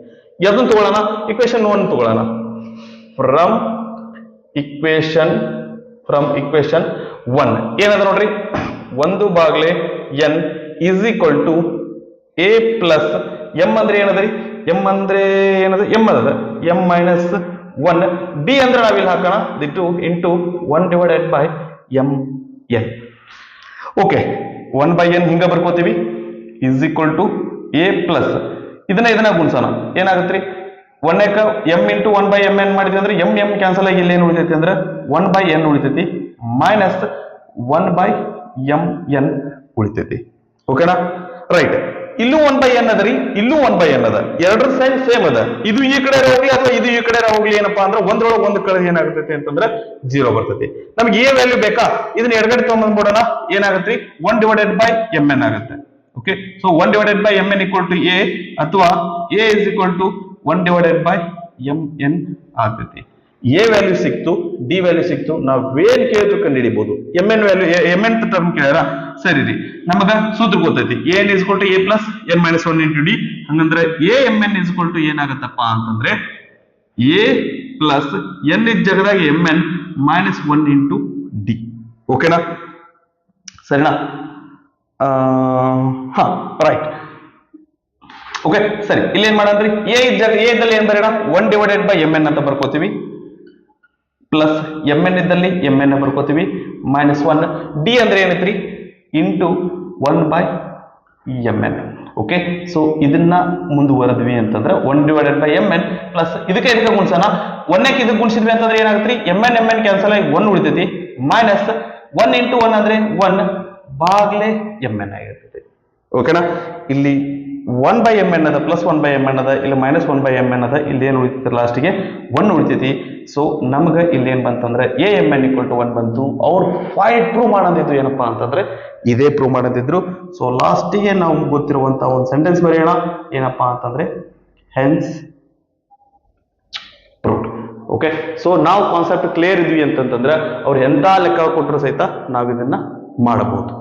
ಯಾವ್ದನ್ನ ತಗೊಳ್ಳೋಣ? ಇಕ್ವೇಶನ್ 1 ತಗೊಳ್ಳೋಣ. ಫ್ರಮ್ ಇಕ್ವೇಶನ್ 1 ಏನದ ನೋಡ್ರಿ, 1 ಬಾಗ್ಲೆ n is equal to a plus m ಅಂದ್ರೆ ಏನದ್ರಿ, m ಅಂದ್ರೆ ಏನದ, m ಅದ, m minus 1. d ಅಂದ್ರೆ ನಾವಿಲ್ಲಿ ಹಾಕೋಣ ದಿಟ್ಟು into 1 divided by m n. Okay, 1 by n ಹಿಂಗ ಬರ್ಕೋತೀವಿ is equal to a plus ಇದನ್ನ ಗುಣಿಸೋಣ. ಏನಾಗತ್ರಿ, 1 m into 1 by m n ಮಾಡಿದ್ವಿ ಅಂದ್ರೆ m ಕ್ಯಾನ್ಸಲ್ ಆಗಿ ಇಲ್ಲಿ ಏನು ಉಳಿತೈತಿ ಅಂದ್ರೆ 1 by n ಉಳಿತೈತಿ, ಮೈನಸ್ 1 by m n ಉಳಿತೈತಿ. ಓಕೆನಾ, ರೈಟ್. ಇಲ್ಲೂ 1 by n ಅದರಿ, ಇಲ್ಲೂ 1 by n ಅದ, ಎರಡರ ಸೈನ್ ಸೇಮ್ ಅದ. ಇದು ಈ ಕಡೆ ಹೋಗ್ಲಿ ಅಥವಾ ಇದು ಈ ಕಡೆ ಹೋಗ್ಲಿ, ಏನಪ್ಪಾ ಅಂದ್ರೆ ಒಂದ್ರೊಳಗೆ ಒಂದು ಕಡೆ ಏನಾಗುತ್ತೆ ಅಂತಂದ್ರೆ 0 ಬರ್ತೈತಿ. ನಮ್ಗೆ ಎ ವ್ಯಾಲ್ಯೂ ಬೇಕಾ, ಇದನ್ನ ಎಡಗಡೆ ತಗೊಂಡ್ಬಿಡೋಣ. ಏನಾಗತ್ರಿ, 1 divided by mn ಆಗುತ್ತೆ. Okay, so 1 divided by mn equal to a ಅಥವಾ a is equal to 1 divided by mn ಆಗ್ತೈತಿ. ಎ ವ್ಯಾಲ್ಯೂ ಸಿಕ್ತು, ಡಿ ವ್ಯಾಲ್ಯೂ ಸಿಕ್ತು, ನಾವೇನ್ ಕೇಳಿದ್ರು ಕಂಡು ಹಿಡಿಬಹುದು. mn ವ್ಯಾಲ್ಯೂ mn ಟರ್ಮ್ ಕೇಳ್ಯಾರ, ಸರಿ ರೀ, ನಮಗ ಸೂತ್ರ ಗೊತ್ತೈತಿ. an is equal to a plus n minus 1 into d. ಹಂಗಂದ್ರೆ a mn is equal to ಏನಾಗತ್ತಪ್ಪ ಅಂತಂದ್ರೆ a plus n ಇದ್ದ ಜಾಗದಾಗ mn minus 1 into d. ಓಕೆನಾ, ಸರಿನಾ? ಹಾ, ರೈಟ್. ಓಕೆ, ಸರಿ. ಇಲ್ಲಿ ಏನ್ ಮಾಡಂದ್ರಿ, ಎ ಇದ್ದಲ್ಲಿ ಏನ್ ಬರೋಣ, 1 divided by mn ಅಂತ ಬರ್ಕೋತೀವಿ, ಪ್ಲಸ್ mn ಇದ್ದಲ್ಲಿ mn ಬರ್ಕೋತೀವಿ, ಮೈನಸ್ 1. ಡಿ ಅಂದ್ರೆ ಏನೈತ್ರಿ, into 1 by mn. Okay, so ಇದನ್ನ ಮುಂದುವರೆದ್ವಿ ಅಂತಂದ್ರೆ 1 divided by mn ಪ್ಲಸ್ ಇದಕ್ಕೆ ಗುಣಿಸೋಣ. 1ಕ್ಕೆ ಇದಕ್ಕೆ ಗುಣಿಸಿದ್ವಿ ಅಂತಂದ್ರೆ ಏನಾಗುತ್ತೆ, mn ಕ್ಯಾನ್ಸಲ್ ಆಗಿ 1 ಉಳಿತೈತಿ, ಮೈನಸ್ 1 ಇಂಟು 1 ಅಂದ್ರೆ 1 ಬಾಗ್ಲೆ mn ಆಗಿರ್ತೈತಿ. ಓಕೆನಾ, ಇಲ್ಲಿ 1 by mn ಅದ, ಪ್ಲಸ್ 1 by mn ಅದ, ಇಲ್ಲಿ ಮೈನಸ್ 1 by mn ಅದ, ಇಲ್ಲಿ ಏನು ಉಳಿತೈತಿ ಲಾಸ್ಟ್ಗೆ 1 ಉಳಿತೈತಿ. ಸೊ ನಮ್ಗೆ ಇಲ್ಲಿ ಏನ್ ಬಂತಂದ್ರೆ a mn equal to 1 ಬಂತು. ಅವ್ರು ಪಾಯಿಂಟ್ ಪ್ರೂವ್ ಮಾಡೋದಿದ್ರು ಏನಪ್ಪಾ ಅಂತಂದ್ರೆ ಇದೇ ಪ್ರೂವ್ ಮಾಡೋದಿದ್ರು. ಸೊ ಲಾಸ್ಟಿಗೆ ನಾವು ಗೊತ್ತಿರುವಂತ ಒಂದು ಸೆಂಟೆನ್ಸ್ ಬರೆಯೋಣ, ಏನಪ್ಪಾ ಅಂತಂದ್ರೆ ಹೆನ್ಸ್ ಪ್ರೂವ್ಡ್. ಓಕೆ, ಸೊ ನಾವು ಕಾನ್ಸೆಪ್ಟ್ ಕ್ಲಿಯರ್ ಇದ್ವಿ ಅಂತಂದ್ರೆ ಅವ್ರು ಎಂತ ಲೆಕ್ಕ ಕೊಟ್ಟರು ಸಹಿತ ನಾವು ಇದನ್ನ ಮಾಡಬಹುದು.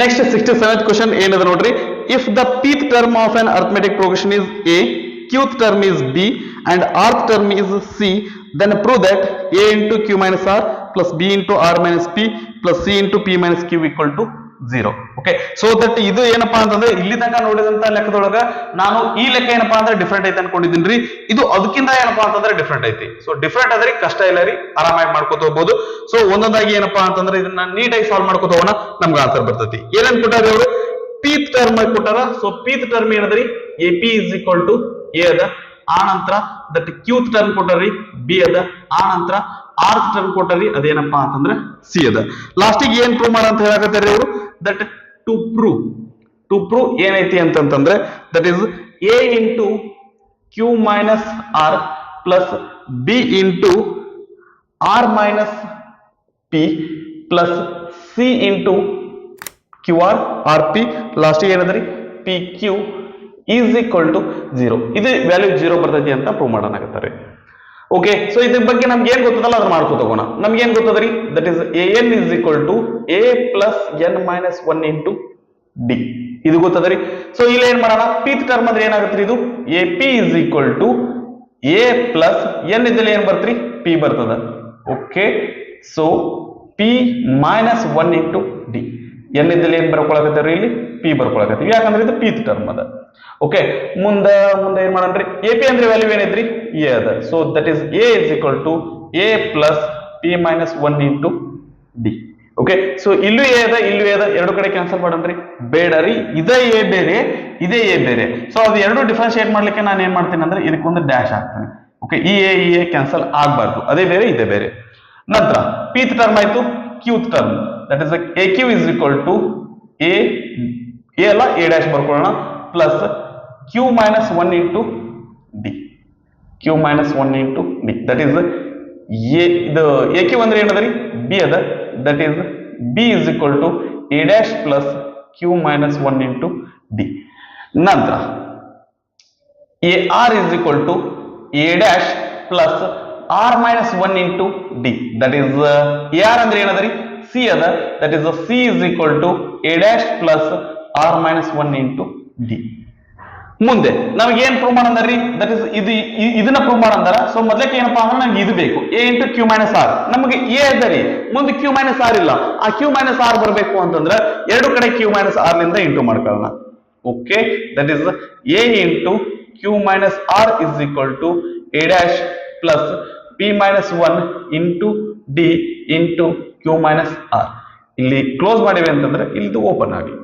ನೆಕ್ಸ್ಟ್ 67th ಕ್ವಶನ್ ಏನದ ನೋಡ್ರಿ, if the pth term of an arithmetic progression is a, qth term is b and rth term is c, then prove that a into q minus r plus b into r minus p plus c into p minus q equal to 0. Okay, so that ಇದು ಏನಪ್ಪಾ ಅಂತಂದ್ರೆ ಇಲ್ಲಿ ತನಕ ನೋಡಿದಂತ ಲೆಕ್ಕದೊಳಗ ನಾನು ಈ ಲೆಕ್ಕ ಏನಪ್ಪಾ ಅಂದ್ರೆ ಡಿಫ್ರೆಂಟ್ ಐತೆ ಅನ್ಕೊಂಡಿದ್ದೀನಿ. ಇದು ಅದಕ್ಕಿಂತ ಏನಪ್ಪಾ ಅಂತಂದ್ರೆ ಡಿಫ್ರೆಂಟ್ ಐತಿ. ಸೊ ಡಿಫ್ರೆಂಟ್ ಅದ್ರಿ, ಕಷ್ಟ ಇಲ್ಲ ರೀ, ಆರಾಮಾಗಿ ಮಾಡ್ಕೋತ ಹೋಗ್ಬೋದು. ಸೊ ಒಂದೊಂದಾಗಿ ಏನಪ್ಪಾ ಅಂತಂದ್ರೆ ಇದನ್ನ ನೀಟಾಗಿ ಸಾಲ್ವ್ ಮಾಡ್ಕೋತ ಹೋಗೋಣ, ನಮ್ಗೆ ಆನ್ಸರ್ ಬರ್ತೈತಿ. ಏನೇನ್ ಕೊಟ್ಟಾರ ಅವರು, pth ಟರ್ಮ್ ಕೊಟ್ಟಾರ. ಸೊ pth ಟರ್ಮ್ ಏನದ್ರಿ, ap is equal to a ಅದ, ಆ ನಂತರ ದಟ್ qth ಟರ್ಮ್ ಕೊಟ್ಟಾರಿ b ಅದ, ಆ ನಂತರ rth ಟರ್ಮ್ ಕೊಟ್ಟಾರಿ ಅದೇನಪ್ಪಾ ಅಂತಂದ್ರೆ c ಅದ. ಲಾಸ್ಟಿಗೆ ಏನ್ ಪ್ರೂವ್ ಮಾಡ ಅಂತ ಹೇಳಕತ್ತಾರಿ ಅವರು, ದಟ್ ಟು ಪ್ರೂವ್ ಏನೈತಿ ಅಂತಂದ್ರೆ that is a into q minus r plus b into r minus P plus C into Q R R P ಲಾಸ್ಟಿಗೆ ಏನದ್ರಿ P Q is equal to 0. ಇದು ವ್ಯಾಲ್ಯೂ 0 ಬರ್ತೈತಿ ಅಂತ ಪ್ರೂವ್ ಮಾಡೋಣಾಗತ್ತಾರೆ. ಓಕೆ, ಸೊ ಇದ್ರ ಬಗ್ಗೆ ನಮ್ಗೆ ಏನ್ ಗೊತ್ತದಲ್ಲ ಅದನ್ನ ಮಾಡ್ಕೋತ ಹೋಗೋಣ. ನಮ್ಗೆ ಏನ್ ಗೊತ್ತದ್ರಿ, that is A N is equal to A plus N minus 1 into D. ಇದು ಗೊತ್ತದ್ರಿ. ಸೊ ಇಲ್ಲಿ ಏನ್ ಮಾಡೋಣ, ಪಿತ್ ಟರ್ಮ್ ಅಂದ್ರೆ ಏನಾಗುತ್ತೆ, ಇದು a p is equal to A plus n ಇದ್ದಲ್ಲಿ ಏನ್ ಬರ್ತ್ರಿ, ಪಿ ಬರ್ತದ. Okay, so p minus 1 into D. N ಇದ್ದಲ್ಲಿ ಏನ್ ಬರ್ಕೊಳಕತ್ತೀವಿ, ಇಲ್ಲಿ ಪಿ ಬರ್ಕೊಳಕತ್ತೀವಿ, ಯಾಕಂದ್ರೆ ಇದು ಪಿತ್ ಟರ್ಮ್ ಅದ. ಓಕೆ, ಮುಂದೆ ಏನ್ ಮಾಡೋಣ್ರಿ, ಎ ಪಿ ಅಂದ್ರೆ ವ್ಯಾಲ್ಯೂ ಏನೈತ್ರಿ, ಎ ಅದ. So that is a is equal to A plus P minus 1 into D. Okay, so ಇಲ್ಲೂ ಎ ಅದ, ಇಲ್ಲೂ ಎ ಅದ, ಎರಡು ಕಡೆ ಕ್ಯಾನ್ಸಲ್ ಮಾಡೋಣ್ರಿ. ಬೇಡರಿ, ಇದೇ ಎ ಬೇರೆ, ಇದೇ ಎ ಬೇರೆ. ಸೊ ಅದು ಎರಡು ಡಿಫ್ರೆನ್ಶಿಯೇಟ್ ಮಾಡ್ಲಿಕ್ಕೆ ನಾನು ಏನ್ ಮಾಡ್ತೀನಿ ಅಂದ್ರೆ ಇದಕ್ಕೊಂದು ಡ್ಯಾಶ್ ಹಾಕ್ತೀನಿ. ಓಕೆ, ಈ ಎ ಕ್ಯಾನ್ಸಲ್ ಆಗ್ಬಾರ್ದು, ಅದೇ ಬೇರೆ ಇದೇ ಬೇರೆ. ನಂತರ ಪಿತ್ ಟರ್ಮ್ ಆಯ್ತು, qth term that is A Q is equal to A ಅಲ್ಲ ಎ ಡ್ಯಾಶ್ ಬರ್ಕೊಳ್ಳೋಣ plus Q minus 1 into D. Q minus 1 into D that is A. ಇದು ಎ ಕ್ಯೂ ಅಂದ್ರೆ ಏನದರಿ, ಬಿ ಅದ. That is B is equal to A dash plus Q minus 1 into D. ನಂತರ A R is equal to A dash plus R minus 1 into D. That is A R ಅಂದ್ರೆ ಏನದರಿ, c ಅದ. That is c is equal to A dash plus R minus 1 into d. ಮುಂದೆ ನಮ್ಗೆ ಏನ್ prove ಮಾಡಂದ್ರಿ, that is ಇದನ್ನ prove ಮಾಡಂದಾರ. So ಮೊದಲಕ್ಕೆ ಏನಪ್ಪಾ ಅಂದ್ರೆ ನಮ್ಗೆ ಇದು ಬೇಕು, a into Q minus r. ನಮಗೆ ಎ ಅದರಿ, ಮುಂದೆ ಕ್ಯೂ ಮೈನಸ್ ಆರ್ ಇಲ್ಲ. ಆ ಕ್ಯೂ ಮೈನಸ್ ಆರ್ ಬರಬೇಕು ಅಂತಂದ್ರೆ ಎರಡು ಕಡೆ ಕ್ಯೂ ಮೈನಸ್ ಆರ್ ನಿಂದ ಇಂಟು ಮಾಡ್ಕೊಳ್ಳೋಣ. Okay, that is A into Q minus r is equal to A dash plus P minus 1 into D into Q minus r. ಇಲ್ಲಿ close ಮಾಡಿವಿ ಅಂತಂದ್ರೆ ಇಲ್ಲಿ ಓಪನ್ ಆಗಿ.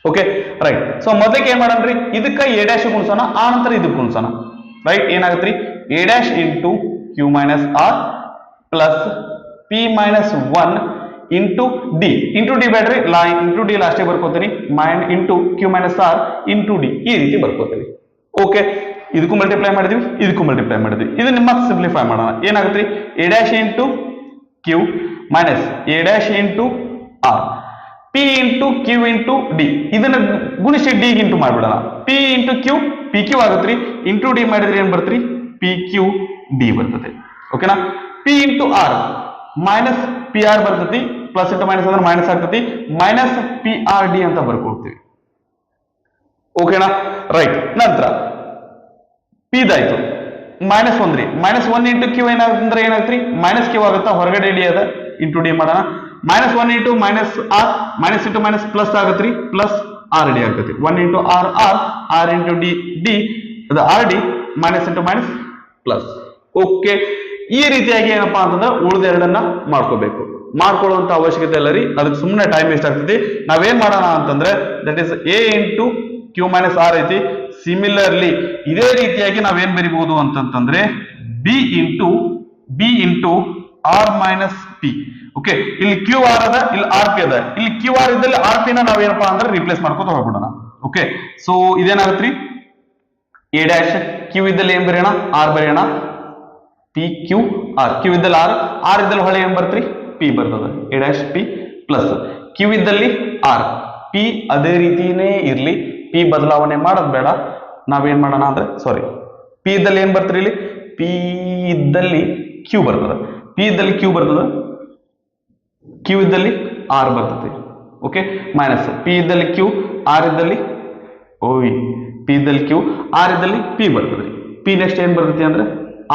Okay, right. ಸೊ ಮೊದಲಿಗೆ ಏನ್ ಮಾಡೋಣ್ರಿ, ಇದಕ್ಕ ಎ ಡ್ಯಾಶ್ ಗುಣಿಸೋಣ, ಆ ನಂತರ ಇದಕ್ಕೆ ಗುಣಿಸೋಣ. ರೈಟ್, ಏನಾಗತ್ರಿ, A dash into Q minus R plus P minus 1 into D. Into D ಬೇಡ್ರಿ, ಇಂಟು ಡಿ ಲಾಸ್ಟಿಗೆ ಬರ್ಕೋತೀನಿ, into Q minus R into D, ಈ ರೀತಿ ಬರ್ಕೋತೀವಿ. ಓಕೆ, ಇದಕ್ಕೂ ಮಲ್ಟಿಪ್ಲೈ ಮಾಡಿದ್ವಿ, ಇದಕ್ಕೂ ಮಲ್ಟಿಪ್ಲೈ ಮಾಡಿದ್ವಿ. ಇದು ನಿಮ್ಮ ಸಿಂಪ್ಲಿಫೈ ಮಾಡೋಣ. ಏನಾಗುತ್ತೆ, A dash into Q minus A dash into R P into Q into D. ಇದನ್ನ ಗುಣಿಸಿ ಡಿ ಇಂಟು ಮಾಡ್ಬಿಡೋಣ. P into Q P Q ಆಗುತ್ತೆ, ಇಂಟು ಡಿ ಮಾಡಿದ್ರೆ ಏನ್ ಬರ್ತ್ರಿ, ಪಿ ಕ್ಯೂ ಡಿ ಬರ್ತದೆ. ಓಕೆನಾ, P into R minus P R ಬರ್ತತಿ, ಪ್ಲಸ್ ಇಂಟು ಮೈನಸ್ ಅಂದ್ರೆ ಮೈನಸ್ ಆಗ್ತತಿ, ಮೈನಸ್ ಪಿ ಆರ್ ಡಿ ಅಂತ ಬರ್ಕೊಳ್ತೀವಿ. ಓಕೆನಾ, ರೈಟ್. ನಂತರ ಪಿದಾಯ್ತು ಮೈನಸ್ 1 ರೀ, ಮೈನಸ್ 1 ಇಂಟು ಕ್ಯೂ ಏನಾಗುತ್ತೆ ಏನಾಗ್ತ್ರಿ, ಮೈನಸ್ ಕ್ಯೂ ಆಗುತ್ತಾ, ಹೊರಗಡೆ ಡಿ ಅದ, ಇಂಟು ಡಿ ಮಾಡೋಣ. Minus 1 into minus R, minus into minus plus ಆಗತ್ರಿ, ಪ್ಲಸ್ ಆರ್ ಡಿ ಆಗ್ತತಿ. 1 into R R, R into D D, ಅದು R D, minus into minus plus. Okay, ಈ ರೀತಿಯಾಗಿ ಏನಪ್ಪಾ ಅಂತಂದ್ರೆ ಉಳಿದ ಎರಡನ್ನ ಮಾಡ್ಕೋಬೇಕು. ಮಾಡ್ಕೊಳ್ಳುವಂತ ಅವಶ್ಯಕತೆ ಇಲ್ಲ ರೀ, ಅದಕ್ಕೆ ಸುಮ್ಮನೆ ಟೈಮ್ ವೇಸ್ಟ್ ಆಗ್ತದೆ. ನಾವೇನ್ ಮಾಡೋಣ ಅಂತಂದ್ರೆ that is A into Q minus R ಐತಿ. ಸಿಮಿಲರ್ಲಿ ಇದೇ ರೀತಿಯಾಗಿ ನಾವೇನ್ ಬರಿಬಹುದು ಅಂತಂತಂದ್ರೆ B into R minus P. Okay, ಇಲ್ಲಿ ಕ್ಯೂ ಆರ್ ಅದ, ಇಲ್ಲಿ ಆರ್ ಪಿ ಅದ. ಇಲ್ಲಿ ಕ್ಯೂ ಆರ್ ಇದ್ದಲ್ಲಿ ಆರ್ ಪಿ ನ ನಾವೇನಪ್ಪಾ ಅಂದ್ರೆ ರಿಪ್ಲೇಸ್ ಮಾಡ್ಕೊತ ಹೋಗ್ಬಿಡೋಣ. ಓಕೆ, ಸೊ ಇದೇನಾಗತ್ರಿ, ಎ ಡ್ಯಾಶ್ ಕ್ಯೂ ಇದ್ದಲ್ಲಿ ಏನ್ ಬರೆಯೋಣ, ಆರ್ ಬರೆಯೋಣ, ಪಿ ಕ್ಯೂ ಆರ್. ಕ್ಯೂ ಇದ್ದಲ್ಲಿ ಆರ್, ಆರ್ ಇದ್ದಲ್ಲಿ ಹೊಳೆ ಏನ್ ಬರ್ತ್ರಿ, ಪಿ ಬರ್ತದ. A dash P plus q ಇದ್ದಲ್ಲಿ ಆರ್, ಪಿ ಅದೇ ರೀತಿನೇ ಇರ್ಲಿ, ಪಿ ಬದಲಾವಣೆ ಮಾಡೋದ್ ಬೇಡ. ನಾವೇನ್ ಮಾಡೋಣ ಅಂದ್ರೆ ಸಾರಿ, ಪಿ ಇದ್ದಲ್ಲಿ ಏನ್ ಬರ್ತೀರಿ, ಇಲ್ಲಿ ಪಿ ಇದ್ದಲ್ಲಿ ಕ್ಯೂ ಬರ್ತದ, ಪಿ ಇದ್ದಲ್ಲಿ ಕ್ಯೂ ಬರ್ತದ, ಕ್ಯೂ ಇದ್ದಲ್ಲಿ ಆರ್ ಬರ್ತದೆ. ಓಕೆ, ಮೈನಸ್ ಪಿ ಇದ್ದಲ್ಲಿ ಕ್ಯೂ, ಆರ್ ಇದ್ದಲ್ಲಿ ಪಿ ಇದ್ದಲ್ಲಿ ಕ್ಯೂ, ಆರ್ ಇದ್ದಲ್ಲಿ ಪಿ ಬರ್ತದೆ. ಪಿ ನೆಕ್ಸ್ಟ್ ಏನ್ ಬರ್ತೈತಿ ಅಂದ್ರೆ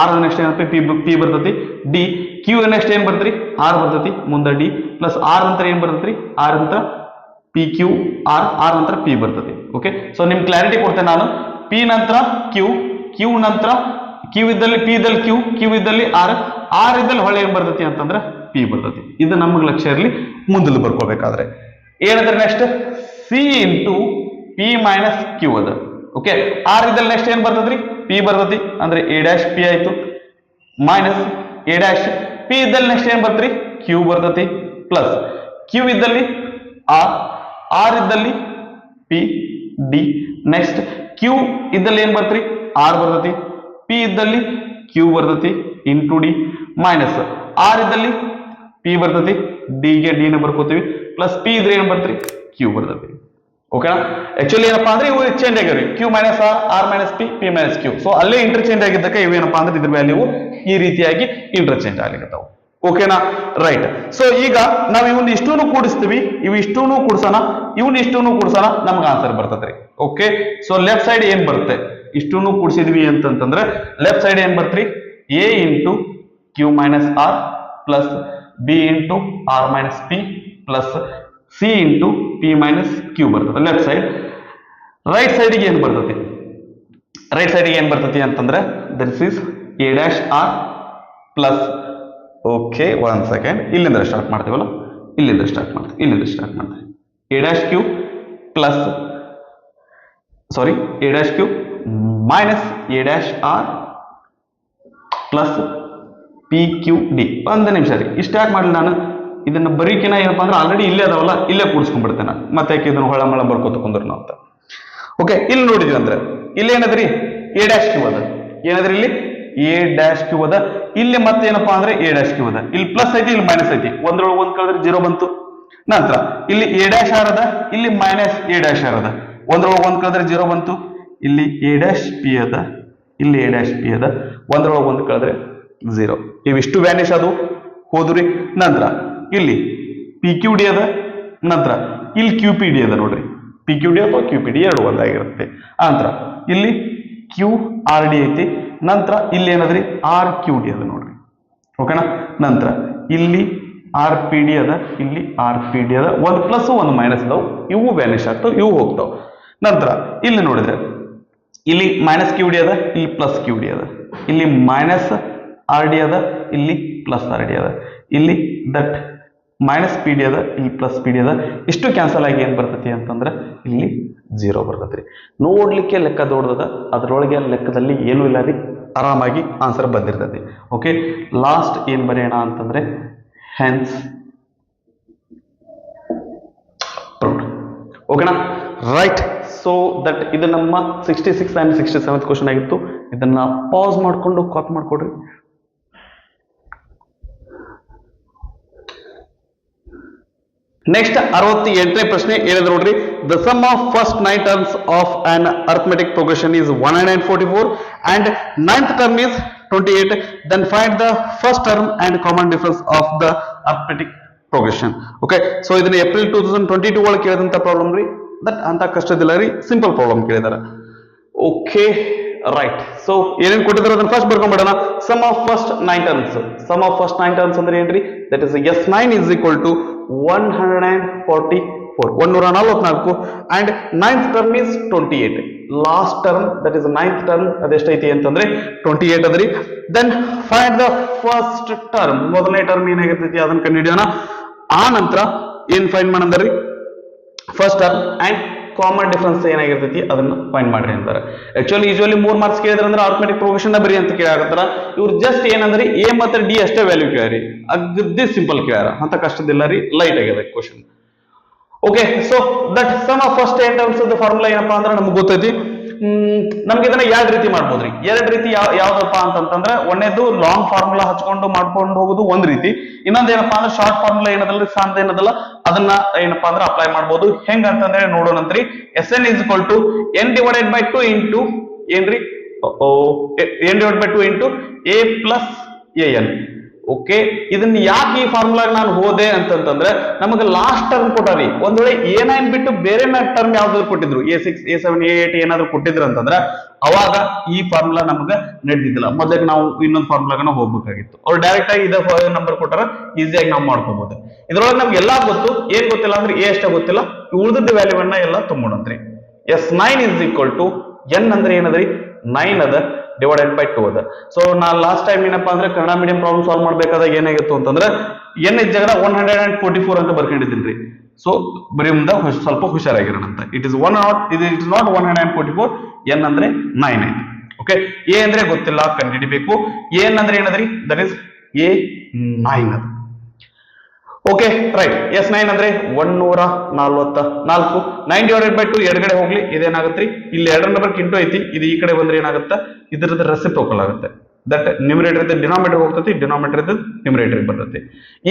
ಆರ್ ನೆಕ್ಸ್ಟ್ ಏನಂತ ಪಿ ಬರ್ತೈತಿ. ಡಿ ಕ್ಯೂ ನೆಕ್ಸ್ಟ್ ಏನ್ ಬರ್ತೈತಿ, ಆರ್ ಬರ್ತೈತಿ, ಮುಂದೆ ಡಿ ಪ್ಲಸ್ ಆರ್ ನಂತರ ಏನ್ ಬರ್ತೈತಿ, ಆರ್ ಅಂತ ಪಿ ಕ್ಯೂ ಆರ್, ಆರ್ ನಂತರ ಪಿ ಬರ್ತೈತಿ. ಓಕೆ, ಸೊ ನಿಮ್ ಕ್ಲಾರಿಟಿ ಕೊಡ್ತೇನೆ ನಾನು. ಪಿ ನಂತರ ಕ್ಯೂ, ಕ್ಯೂ ನಂತರ ಕ್ಯೂ ಇದ್ದಲ್ಲಿ ಪಿ ಇದ್ದಲ್ಲಿ ಕ್ಯೂ, ಕ್ಯೂ ಇದ್ದಲ್ಲಿ ಆರ್, ಆರ್ ಇದ್ದಲ್ಲಿ ಹೊಳೆ ಏನ್ ಬರ್ತೈತಿ ಅಂತಂದ್ರೆ ಪಿ ಬರ್ತೈತಿ. ಇದು ನಮಗೆ ಲಕ್ಷ್ಯ ಇರಲಿ, ಮುಂದೆ ಬರ್ಕೋಬೇಕಾದ್ರೆ ಏನಂದ್ರೆ next c into p minus q ಅದ. ಓಕೆ, ಆರ್ ಇದ್ದಲ್ಲಿ ನೆಕ್ಸ್ಟ್ ಏನ್ ಬರ್ತದ್ರಿ, ಪಿ ಬರ್ತೈತಿ, ಅಂದ್ರೆ ಎ ಡ್ಯಾಶ್ ಪಿ ಆಯ್ತು, ಮೈನಸ್ ಎ ಡ್ಯಾಶ್ ಪಿ ಇದ್ದಲ್ಲಿ ನೆಕ್ಸ್ಟ್ ಏನ್ ಬರ್ತರಿ, ಕ್ಯೂ ಬರ್ತೈತಿ, ಪ್ಲಸ್ ಕ್ಯೂ ಇದ್ದಲ್ಲಿ ಆರ್, ಆರ್ ಇದ್ದಲ್ಲಿ ಪಿ ಡಿ, ನೆಕ್ಸ್ಟ್ ಕ್ಯೂ ಇದ್ದಲ್ಲಿ ಏನ್ ಬರ್ತರಿ, ಆರ್ ಬರ್ತೈತಿ, ಪಿ ಇದ್ದಲ್ಲಿ ಕ್ಯೂ ಬರ್ತೈತಿ, ಇಂಟು ಡಿ, ಮೈನಸ್ ಆರ್ ಇದ್ದಲ್ಲಿ ಪಿ ಬರ್ತೈತಿ, ಡಿ ಗೆ ಡಿ ನ ಬರ್ಕೋತೀವಿ, ಪ್ಲಸ್ ಪಿ ಇದ್ರೆ ಏನ್ ಬರ್ತ್ರಿ ಕ್ಯೂ ಬರ್ತೈತಿ. ಓಕೆನಾ? ಆಕ್ಚುಲಿ ಏನಪ್ಪಾ ಅಂದ್ರೆ ಇವು ಚೇಂಜ್ ಆಗಿರಿ, q minus r, r minus p, p minus q. So ಅಲ್ಲೇ ಇಂಟರ್ಚೇಂಜ್ ಆಗಿದ್ದಕ್ಕೆ ಇವೇನಪ್ಪಾ ಅಂದ್ರೆ ಇದ್ರ ವ್ಯಾಲ್ಯೂ ಈ ರೀತಿಯಾಗಿ ಇಂಟರ್ಚೇಂಜ್ ಆಗ್ಲಿಕ್ಕತ್ತಾವ. ಓಕೆನಾ? ರೈಟ್. ಸೊ ಈಗ ನಾವು ಇವನ್ ಇಷ್ಟೂನು ಕೂಡಿಸ್ತೀವಿ, ಇವು ಇಷ್ಟೂನು ಕೂಡ್ಸೋಣ, ಇವನ್ ಇಷ್ಟೂನು ಕೂಡ್ಸೋಣ, ನಮ್ಗೆ ಆನ್ಸರ್ ಬರ್ತದ್ರಿ. ಓಕೆ, ಸೊ ಲೆಫ್ಟ್ ಸೈಡ್ ಏನ್ ಬರುತ್ತೆ, ಇಷ್ಟೂನು ಕೂಡಿಸಿದ್ವಿ ಅಂತಂತಂದ್ರೆ ಲೆಫ್ಟ್ ಸೈಡ್ ಏನ್ ಬರ್ತ್ರಿ, a into Q minus R plus b into R minus p plus C into p minus q ಬರ್ತದೆ ಲೆಫ್ಟ್ ಸೈಡ್. ರೈಟ್ ಸೈಡ್ಗೆ ಏನ್ ಬರ್ತತಿ, ರೈಟ್ ಸೈಡ್ಗೆ ಏನ್ ಬರ್ತತಿ ಅಂತಂದ್ರೆ this is a dash r plus, okay one second, ಇಲ್ಲಿಂದ ಸ್ಟಾರ್ಟ್ ಮಾಡ್ತೀವಲ್ಲ, ಇಲ್ಲಿಂದ ಸ್ಟಾರ್ಟ್ ಮಾಡ್ತೀವಿ, a dash q plus sorry a dash q minus A dash r plus p Q d. ಒಂದು ನಿಮಿಷ ರೀ, ಇಷ್ಟ ಯಾಕೆ ಮಾಡಲಿ ನಾನು, ಇದನ್ನ ಬರೀಕಿನ ಏನಪ್ಪಾ ಅಂದ್ರೆ ಆಲ್ರೆಡಿ ಇಲ್ಲೇ ಅದಾವಲ್ಲ, ಇಲ್ಲೇ ಕೂಡಿಸ್ಕೊಂಡ್ಬಿಡ್ತೇನೆ, ಮತ್ತೆ ಯಾಕೆ ಇದನ್ನ ಹೊಳ ಮಳ ಬರ್ಕೋತ ಕುಂದ್ರು ಅಂತ. ಓಕೆ, ಇಲ್ಲಿ ನೋಡಿದ್ವಿ ಅಂದ್ರೆ ಇಲ್ಲಿ ಏನದ್ರಿ ಎ ಡ್ಯಾಶ್ ಕ್ಯೂ ಅದ, ಏನದ್ರಿ ಇಲ್ಲಿ ಎ ಡ್ಯಾಶ್ ಕ್ಯೂ ಅದ, ಇಲ್ಲಿ ಮತ್ತೆ ಏನಪ್ಪಾ ಅಂದ್ರೆ ಎ ಡ್ಯಾಶ್ ಕ್ಯೂ ಅದ, ಇಲ್ಲಿ ಪ್ಲಸ್ ಐತಿ, ಇಲ್ಲಿ ಮೈನಸ್ ಐತಿ, ಒಂದ್ರೊಳಗೆ ಒಂದ್ ಕಳೆದ್ರೆ ಜೀರೋ ಬಂತು. ನಂತರ ಇಲ್ಲಿ ಎ ಡ್ಯಾಶ್ ಆರ್ ಅದ, ಇಲ್ಲಿ ಮೈನಸ್ ಎ ಡ್ಯಾಶ್ ಆರ್ ಅದ, ಒಂದ್ರೊಳಗೆ ಒಂದ್ ಕಳೆದ್ರೆ ಜೀರೋ ಬಂತು. ಇಲ್ಲಿ ಎ ಡ್ಯಾಶ್ ಪಿ ಅದ, ಇಲ್ಲಿ ಎ ಡ್ಯಾಶ್ ಪಿ ಅದ, ಒಂದ್ರೊಳಗೆ ಒಂದ್ ಕಳೆದ್ರೆ ಝೀರೋ. ಇವಿಷ್ಟು ವ್ಯಾನಿಶ್ ಅದು ಹೋದ್ರಿ. ನಂತರ ಇಲ್ಲಿ ಪಿ ಕ್ಯೂ ಡಿ ಅದ, ನಂತರ ಇಲ್ಲಿ ಕ್ಯೂ ಪಿ ಡಿ ಅದ ನೋಡ್ರಿ, ಪಿ ಕ್ಯೂ ಡಿ ಅಥವಾ ಕ್ಯೂ ಪಿ ಡಿ ಎರಡು ಒಂದಾಗಿರುತ್ತೆ. ನಂತರ ಇಲ್ಲಿ ಕ್ಯೂ ಆರ್ ಡಿ ಐತಿ, ನಂತರ ಇಲ್ಲಿ ಏನದ್ರಿ ಆರ್ ಕ್ಯೂ ಡಿ ಅದ ನೋಡ್ರಿ. ಓಕೆನಾ? ನಂತರ ಇಲ್ಲಿ ಆರ್ ಪಿ ಡಿ ಅದ, ಇಲ್ಲಿ ಆರ್ ಪಿ ಡಿ ಅದ, ಒಂದು ಪ್ಲಸ್ ಒಂದು ಮೈನಸ್ ಅದಾವ, ಇವು ವ್ಯಾನಿಶ್ ಆಗ್ತಾವ, ಇವು ಹೋಗ್ತಾವ. ನಂತರ ಇಲ್ಲಿ ನೋಡಿದ್ರೆ ಇಲ್ಲಿ ಮೈನಸ್ ಕ್ಯೂ ಡಿ ಅದ, ಇಲ್ಲಿ ಪ್ಲಸ್ ಕ್ಯೂ ಡಿ ಅದ, ಇಲ್ಲಿ ಮೈನಸ್ ಆರ್ ಡಿ ಅದ, ಇಲ್ಲಿ ಪ್ಲಸ್ ಆರ್ ಡಿ ಅದ, ಇಲ್ಲಿ ದಟ್ ಮೈನಸ್ ಪಿ ಡಿ ಅದ, ಇಲ್ಲಿ ಪ್ಲಸ್ ಪಿ ಡಿ ಅದ. ಇಷ್ಟು ಕ್ಯಾನ್ಸಲ್ ಆಗಿ ಏನ್ ಬರ್ತೈತಿ ಅಂತಂದ್ರೆ ಇಲ್ಲಿ ಝೀರೋ ಬರ್ತೈತ್ರಿ. ನೋಡ್ಲಿಕ್ಕೆ ಲೆಕ್ಕ ದೊಡ್ಡದ, ಅದ್ರೊಳಗೆ ಲೆಕ್ಕದಲ್ಲಿ ಏನೂ ಇಲ್ಲ ರೀ, ಆರಾಮಾಗಿ ಆನ್ಸರ್ ಬಂದಿರ್ತೈತಿ. ಓಕೆ, ಲಾಸ್ಟ್ ಏನ್ ಬರೆಯೋಣ ಅಂತಂದ್ರೆ ಹೆನ್ಸ್ ಪ್ರೂವ್ಡ್. ಓಕೆನಾ? ರೈಟ್. ಸೊ ದಟ್ ಇದು ನಮ್ಮ 66 and 67th ಕ್ವಶನ್ ಆಗಿತ್ತು. ಇದನ್ನ ಪಾಸ್ ಮಾಡ್ಕೊಂಡು ಕಾಪಿ ಮಾಡ್ಕೊಡ್ರಿ. ನೆಕ್ಸ್ಟ್ 68ನೇ ಪ್ರಶ್ನೆ ಏನಿದೆ ನೋಡ್ರಿ, the sum of first 9 terms of an arithmetic progression is 144 and 9th term is 28. Then find the first term and common difference of the arithmetic progression. Okay, so ಇದನ್ನ April 2022 ಒಳಗೆ ಕೇಳಿದಂತ problem ರೀ, that ಅಂತ ಕಷ್ಟದಿಲ್ಲ ರೀ, simple problem ಕೇಳಿದಾರೆ. Okay, right. So ಏನೇನು ಕೊಟ್ಟಿದ್ದಾರೆ ಅದನ್ನ ಫಸ್ಟ್ ಬರ್ಕೊಂಡ್ಬಿಡೋಣ. Sum of first 9 terms, sum of first 9 terms ಅಂದ್ರೆ ಏನ್ರಿ, that is S9 is equal to 144, 144, and 9th term is 28. Last term that is 9th term ಅದೆಷ್ಟೈತಿ ಅಂತಂದ್ರೆ 28 ಅದ್ರಿ. Then find the first term, ಮೊದಲನೇ ಟರ್ಮ್ ಏನಾಗಿರ್ತೈತಿ ಅದನ್ನ ಕಂಡುಹಿಡಿಯೋಣ. ಆ ನಂತರ ಏನ್ ಫೈಂಡ್ ಮಾಡಂದ್ರಿ, first term and common difference ಏನಾಗಿರ್ತೈತಿ ಅದನ್ನ ಫೈಂಡ್ ಮಾಡ್ರಿ ಅಂತಾರೆ. ಆಕ್ಚುಲಿ ಯೂಶುವಲಿ 3 ಮಾರ್ಕ್ಸ್ ಕೇಳಿದ್ರೆ ಅಂದ್ರೆ ಅರ್ಥಮೆಟಿಕ್ ಪ್ರೋಗ್ರೆಷನ್ ಬರಿ ಅಂತ ಕೇಳಾಕತ್ತಾರ. ಇವ್ರು ಜಸ್ಟ್ ಏನಂದ್ರೆ ಎ ಮತ್ತೆ ಡಿ ಅಷ್ಟೇ ವ್ಯಾಲ್ಯೂ ಕೇಳ್ರಿ, ಅಗ್ದಿ ಸಿಂಪಲ್ ಕೇಳ್ಯಾರ, ಅಂತ ಕಷ್ಟದಿಲ್ಲ ರೀ, ಲೈಟ್ ಆಗಿದೆ question. Okay, so that sum of first 8 terms formula ಏನಪ್ಪಾ ಅಂದ್ರೆ ನಮ್ಗೆ ಗೊತ್ತೈತಿ. ನಮ್ಗೆ ಇದನ್ನ ಎರಡು ರೀತಿ ಮಾಡ್ಬೋದ್ರಿ. ಎರಡು ರೀತಿ ಯಾವ್ದಪ್ಪ ಅಂತಂದ್ರೆ, ಒಂದೇದು ಲಾಂಗ್ ಫಾರ್ಮುಲಾ ಹಚ್ಕೊಂಡು ಮಾಡ್ಕೊಂಡು ಹೋಗೋದು ಒಂದ್ ರೀತಿ, ಇನ್ನೊಂದ್ ಏನಪ್ಪಾ ಅಂದ್ರೆ ಶಾರ್ಟ್ ಫಾರ್ಮುಲಾ ಏನದಲ್ಲ ಸಾಂದ್ ಏನದಲ್ಲ ಅದನ್ನ ಏನಪ್ಪಾ ಅಂದ್ರೆ ಅಪ್ಲೈ ಮಾಡ್ಬೋದು. ಹೆಂಗ ಅಂತಂದ್ರೆ ನೋಡೋಣಂತ್ರಿ. Sn is equal to n divided by 2 into ಏನ್ರಿ n divided by 2 into a plus an. Okay, ಇದನ್ನ ಯಾಕೆ ಈ ಫಾರ್ಮುಲಾ ನಾನು ಹೋದೆ ಅಂತಂದ್ರೆ ನಮಗೆ ಲಾಸ್ಟ್ ಟರ್ಮ್ ಕೊಟ್ಟಾರಿ. ಒಂದ್ ವೇಳೆ A9 ಬಿಟ್ಟು ಬೇರೆ ಟರ್ಮ್ ಯಾವ್ದಾದ್ರು ಕೊಟ್ಟಿದ್ರು, A6, A7, A8 ಏನಾದ್ರು ಕೊಟ್ಟಿದ್ರು ಅಂತಂದ್ರೆ ಅವಾಗ ಈ ಫಾರ್ಮುಲಾ ನಮ್ಗೆ ನಡೆದಿದ್ದಿಲ್ಲ. ಮೊದಲಿಗೆ ನಾವು ಇನ್ನೊಂದು ಫಾರ್ಮುಲಾಗ ಹೋಗ್ಬೇಕಾಗಿತ್ತು. ಅವ್ರು ಡೈರೆಕ್ಟ್ ಆಗಿ ಇದೇ ನಂಬರ್ ಕೊಟ್ಟಾರ, ಈಸಿಯಾಗಿ ನಾವು ಮಾಡ್ಕೋಬಹುದು. ಇದ್ರೊಳಗೆ ನಮ್ಗೆ ಎಲ್ಲಾ ಗೊತ್ತು, ಏನ್ ಗೊತ್ತಿಲ್ಲ ಅಂದ್ರೆ A ಅಷ್ಟೇ ಗೊತ್ತಿಲ್ಲ, ಉಳಿದ ವ್ಯಾಲ್ಯೂವನ್ನ ಎಲ್ಲ ತುಂಬೋಣಂತ್ರಿ. S9 is equal to n ಅಂದ್ರೆ ಏನದ್ರಿ 9 ಅದ ಡಿವೈಡೆಡ್ ಬೈ 2 ಅದ. ಸೊ ನಾ ಲಾಸ್ಟ್ ಟೈಮ್ ಏನಪ್ಪಾ ಅಂದ್ರೆ ಕನ್ನಡ ಮೀಡಿಯಂ ಪ್ರಾಬ್ಲಮ್ ಸಾಲ್ವ್ ಮಾಡ್ಬೇಕಾದಾಗ ಏನಾಗಿತ್ತು ಅಂತಂದ್ರೆ n ಜಾಗ 144 ಅಂತ ಬರ್ಕೊಂಡಿದ್ದೀನಿ. ಸೊ ಬರೀ ಮುಂದೆ ಸ್ವಲ್ಪ ಹುಷಾರಾಗಿರೋಣ ಅಂತ. ಇಟ್ ಇಸ್ ನಾಟ್ 144, n ಅಂದ್ರೆ 9 ಐತಿ. ಓಕೆ, ಎ ಅಂದ್ರೆ ಗೊತ್ತಿಲ್ಲ, ಕಂಡುಹಿಡಿಬೇಕು. n ಅಂದ್ರೆ ಏನದ್ರಿ, ದಟ್ ಇಸ್ A9 ಅದ. Okay, right. S9 ಅಂದ್ರೆ 144. 9 divided by 2 ಎಡಗಡೆ ಹೋಗ್ಲಿ, ಇದೇನಾಗತ್ರಿ, ಇಲ್ಲಿ 2 ನಂಬರ್ ಇಂಟು ಐತಿ, ಇದು ಈ ಕಡೆ ಬಂದ್ರೆ ಏನಾಗುತ್ತೆ, ಇದ್ರದ್ದು ರೆಸಿಪ್ರೋಕಲ್ ಆಗುತ್ತೆ. ದಟ್ ನ್ಯೂಮರೇಟರ್ ಇದ್ದ ಡಿನಾಮಿನೇಟರ್ ಹೋಗ್ತತಿ, ಡಿನಾಮಿನೇಟರ್ ಇದ್ದ ನ್ಯೂಮರೇಟರ್ ಬರ್ತತಿ.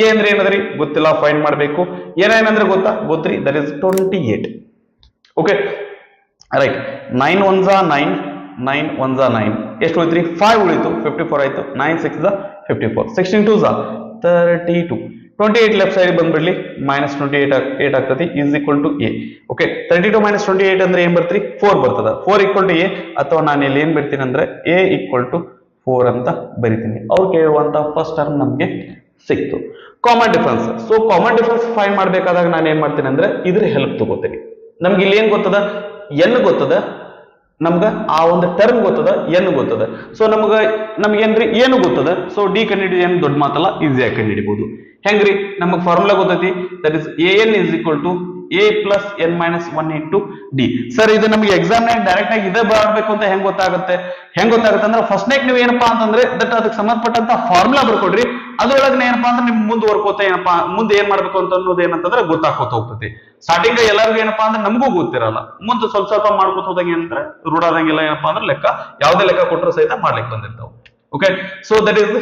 ಎ ಅಂದ್ರೆ ಏನದ್ರಿ ಗೊತ್ತಿಲ್ಲ, ಫೈಂಡ್ ಮಾಡಬೇಕು. ಏನಂದ್ರೆ ಗೊತ್ತ್ರಿ, ದಟ್ ಇಸ್ 28. Okay right. 9 1 9, 9 1 9, ಎಷ್ಟು ಉಳಿತ್ರಿ? 5 ಉಳಿತು, 54 ಆಯ್ತು. 9 6 54, 16 2 32. 28 ಲೆಫ್ಟ್ ಸೈಡ್ ಬಂದ್ಬಿಡ್ಲಿ, -28 ಆಗ್ತತಿ, is equal to a. Okay 32 - 28 ಅಂದ್ರೆ ಏನ್ ಬರ್ತ್ರಿ? 4 ಬರ್ತದ. 4 ಈಕ್ವಲ್ ಟು ಎ, ಅಥವಾ ನಾನು ಇಲ್ಲಿ ಏನ್ ಬರ್ತೀನಿ ಅಂದ್ರೆ ಎ ಈಕ್ವಲ್ ಟು 4 ಅಂತ ಬರಿತೀನಿ. ಅವ್ರು ಕೇಳುವಂತ ಫಸ್ಟ್ ಟರ್ಮ್ ನಮ್ಗೆ ಸಿಕ್ತು. Common difference. So common difference find ಮಾಡ್ಬೇಕಾದಾಗ ನಾನು ಏನ್ ಮಾಡ್ತೀನಿ ಅಂದ್ರೆ ಇದ್ರ ಹೆಲ್ಪ್ ತಗೋತೀನಿ. ನಮ್ಗೆ ಇಲ್ಲಿ ಏನ್ ಗೊತ್ತದ? ಎನ್ ಗೊತ್ತದ, ನಮ್ಗ ಆ ಒಂದು ಟರ್ಮ್ ಗೊತ್ತದ, ಎನ್ ಗೊತ್ತದ. ಸೊ ನಮ್ಗೇನ್ರಿ ಏನು ಗೊತ್ತದ. ಸೊ ಡಿ ಕಂಡುಹಿಡಿದು ಏನು ದೊಡ್ಡ ಮಾತಲ್ಲ, ಈಸಿಯಾಗಿ ಕಂಡುಹಿಡಿಬಹುದು. ಹೆಂಗ್ರಿ? ನಮಗ್ ಫಾರ್ಮುಲಾ ಗೊತ್ತೈತಿ, that is an is equal to a plus n minus 1 into d. Sir ಇದು ನಮಗೆ ಎಕ್ಸಾಮ್ ನಾಗ ಡೈರೆಕ್ಟ್ ಆಗಿ ಇದೇ ಬರಬೇಕು ಅಂತ ಹೆಂಗ್ ಗೊತ್ತಾಗುತ್ತೆ ಅಂದ್ರೆ ಫಸ್ಟ್ ನಾಗ ನೀವು ಏನಪ್ಪಾ ಅಂತಂದ್ರೆ ದಟ್ ಅದಕ್ಕೆ ಸಂಬಂಧಪಟ್ಟಂತ ಫಾರ್ಮುಲಾ ಬರ್ಕೊಡ್ರಿ. ಅದ್ರೊಳಗೆ ಏನಪ್ಪಾ ಅಂದ್ರೆ ನಿಮ್ ಮುಂದೆ ವರ್ಕೋತ ಏನಪ್ಪಾ ಮುಂದೆ ಏನ್ ಮಾಡ್ಬೇಕು ಅಂತ ಅನ್ನೋದು ಏನಂತಂದ್ರೆ ಗೊತ್ತಾಕೋತ ಹೋಗ್ತತಿ. ಸ್ಟಾರ್ಟಿಂಗ್ ಎಲ್ಲರಿಗೂ ಏನಪ್ಪಾ ಅಂದ್ರೆ ನಮಗೂ ಗೊತ್ತಿರಲ್ಲ, ಮುಂದೆ ಸ್ವಲ್ಪ ಮಾಡ್ಕೋತ ಹೋದಾಗ ಏನಂದ್ರೆ ರೂಢ ಆದಂಗೆಲ್ಲ ಏನಪ್ಪಾ ಅಂದ್ರೆ ಲೆಕ್ಕ ಯಾವುದೇ ಲೆಕ್ಕ ಕೊಟ್ಟರು ಸಹಿತ ಮಾಡ್ಲಿಕ್ಕೆ ಬಂದಿರ್ತಾವ. Okay so that is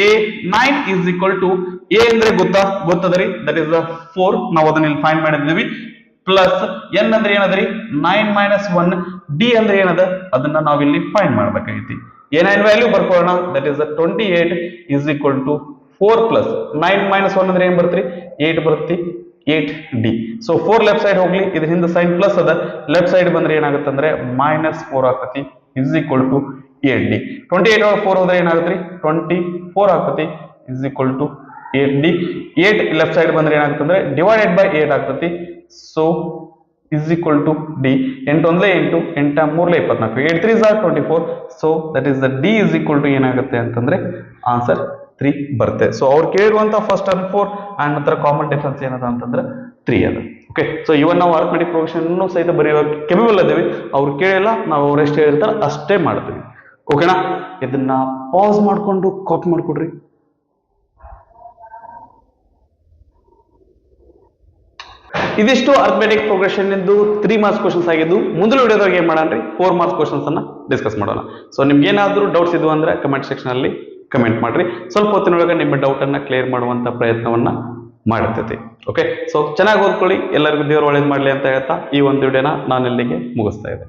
a9 is equal to a ಅಂದ್ರೆ ಗೊತ್ತದರಿ, ದಟ್ ಇಸ್ 4. ನಾವು ಅದನ್ನ ಇಲ್ಲಿ ಫೈಂಡ್ ಮಾಡಿದ್ವಿ. ಪ್ಲಸ್ n ಅಂದ್ರೆ ಏನದ್ರಿ? 9 - 1. ಡಿ ಅಂದ್ರೆ ಏನದ? ಅದನ್ನ ನಾವಿಲ್ಲಿ ಫೈಂಡ್ ಮಾಡ್ಬೇಕಾಗೈತಿ. a9 ವ್ಯಾಲ್ಯೂ ಬರ್ಕೊಳ್ಳೋಣ, that is 28 is equal to 4 plus 9 - 1 ಅಂದ್ರೆ ಏನ್ ಬರ್ತ್ರಿ? 8 ಬರುತ್ತೆ, 8d. ಸೊ 4 ಲೆಫ್ಟ್ ಸೈಡ್ ಹೋಗ್ಲಿ, ಇದ್ರ ಹಿಂದೆ ಸೈನ್ ಪ್ಲಸ್ ಅದ, ಲೆಫ್ಟ್ ಸೈಡ್ ಬಂದ್ರೆ ಏನಾಗುತ್ತೆ ಅಂದ್ರೆ -4 ಆಗ್ತತಿ, is equal to 8d. 28 over 4 ಹೋದ್ರೆ ಏನಾಗುತ್ತೆ? 24 ಆಗ್ತತಿ, is equal to 8d. 8 left side ಬಂದ್ರೆ ಏನಾಗುತ್ತೆ ಅಂದ್ರೆ ಡಿವೈಡೆಡ್ ಬೈ 8 ಆಗ್ತತಿ. So is equal to d. 8 1 8, 8 3 24, 8 3 24. So that is the d is equal to ಏನಾಗುತ್ತೆ ಅಂತಂದ್ರೆ ಆನ್ಸರ್ 3 ಬರುತ್ತೆ. ಸೊ ಅವ್ರು ಕೇಳಿರುವಂತ ಫಸ್ಟ್ ಟರ್ಮ್ 4 ಅಂಡ್ ನಂತರ ಕಾಮನ್ ಡಿಫರೆನ್ಸ್ ಏನದ ಅಂತಂದ್ರೆ 3 ಅದ. ಓಕೆ ಸೊ ಇವನ್ ನಾವು ಅರ್ಥಮೆಟಿಕ್ ಪ್ರೋಗ್ರೆಷನ್ ಸಹಿತ ಬರೆಯುವ ಕೆಪಬಲ್ ಅದೇವಿ. ಅವ್ರು ಕೇಳಿಲ್ಲ, ನಾವು ಅವ್ರು ಎಷ್ಟು ಹೇಳಿರ್ತಾರೆ ಅಷ್ಟೇ ಮಾಡ್ತೀವಿ. ಓಕೆನಾ? ಇದನ್ನ ಪಾಸ್ ಮಾಡ್ಕೊಂಡು ಕಾಪಿ ಮಾಡ್ಕೊಡ್ರಿ. ಇದಿಷ್ಟು ಅರ್ಥಮೆಟಿಕ್ ಪ್ರೋಗ್ರೆಷನ್ ಇಂದು 3 ಮಾರ್ಕ್ಸ್ ಕ್ವಶನ್ಸ್ ಆಗಿದ್ದು. ಮುಂದಿನ ವಿಡಿಯೋದಾಗ ಏನ್ ಮಾಡೋಣ, 4 ಮಾರ್ಕ್ಸ್ ಕ್ವಶನ್ಸ್ ಅನ್ನ ಡಿಸ್ಕಸ್ ಮಾಡೋಣ. ಸೊ ನಿಮ್ಗೆ ಏನಾದ್ರೂ ಡೌಟ್ಸ್ ಇದ್ವು ಅಂದ್ರೆ ಕಮೆಂಟ್ ಸೆಕ್ಷನ್ ಅಲ್ಲಿ ಕಮೆಂಟ್ ಮಾಡ್ರಿ. ಸ್ವಲ್ಪ ಹೊತ್ತಿನೊಳಗೆ ನಿಮ್ಮ ಡೌಟ್ ಅನ್ನ ಕ್ಲಿಯರ್ ಮಾಡುವಂತ ಪ್ರಯತ್ನವನ್ನ ಮಾಡಿರ್ತೈತಿ. ಓಕೆ ಸೊ ಚೆನ್ನಾಗಿ ಓದ್ಕೊಳ್ಳಿ. ಎಲ್ಲರಿಗೂ ದೇವರು ಒಳ್ಳೇದು ಮಾಡ್ಲಿ ಅಂತ ಹೇಳ್ತಾ ಈ ಒಂದು ವಿಡಿಯೋನ ನಾನು ಇಲ್ಲಿಗೆ ಮುಗಿಸ್ತಾ ಇದ್ದೆ.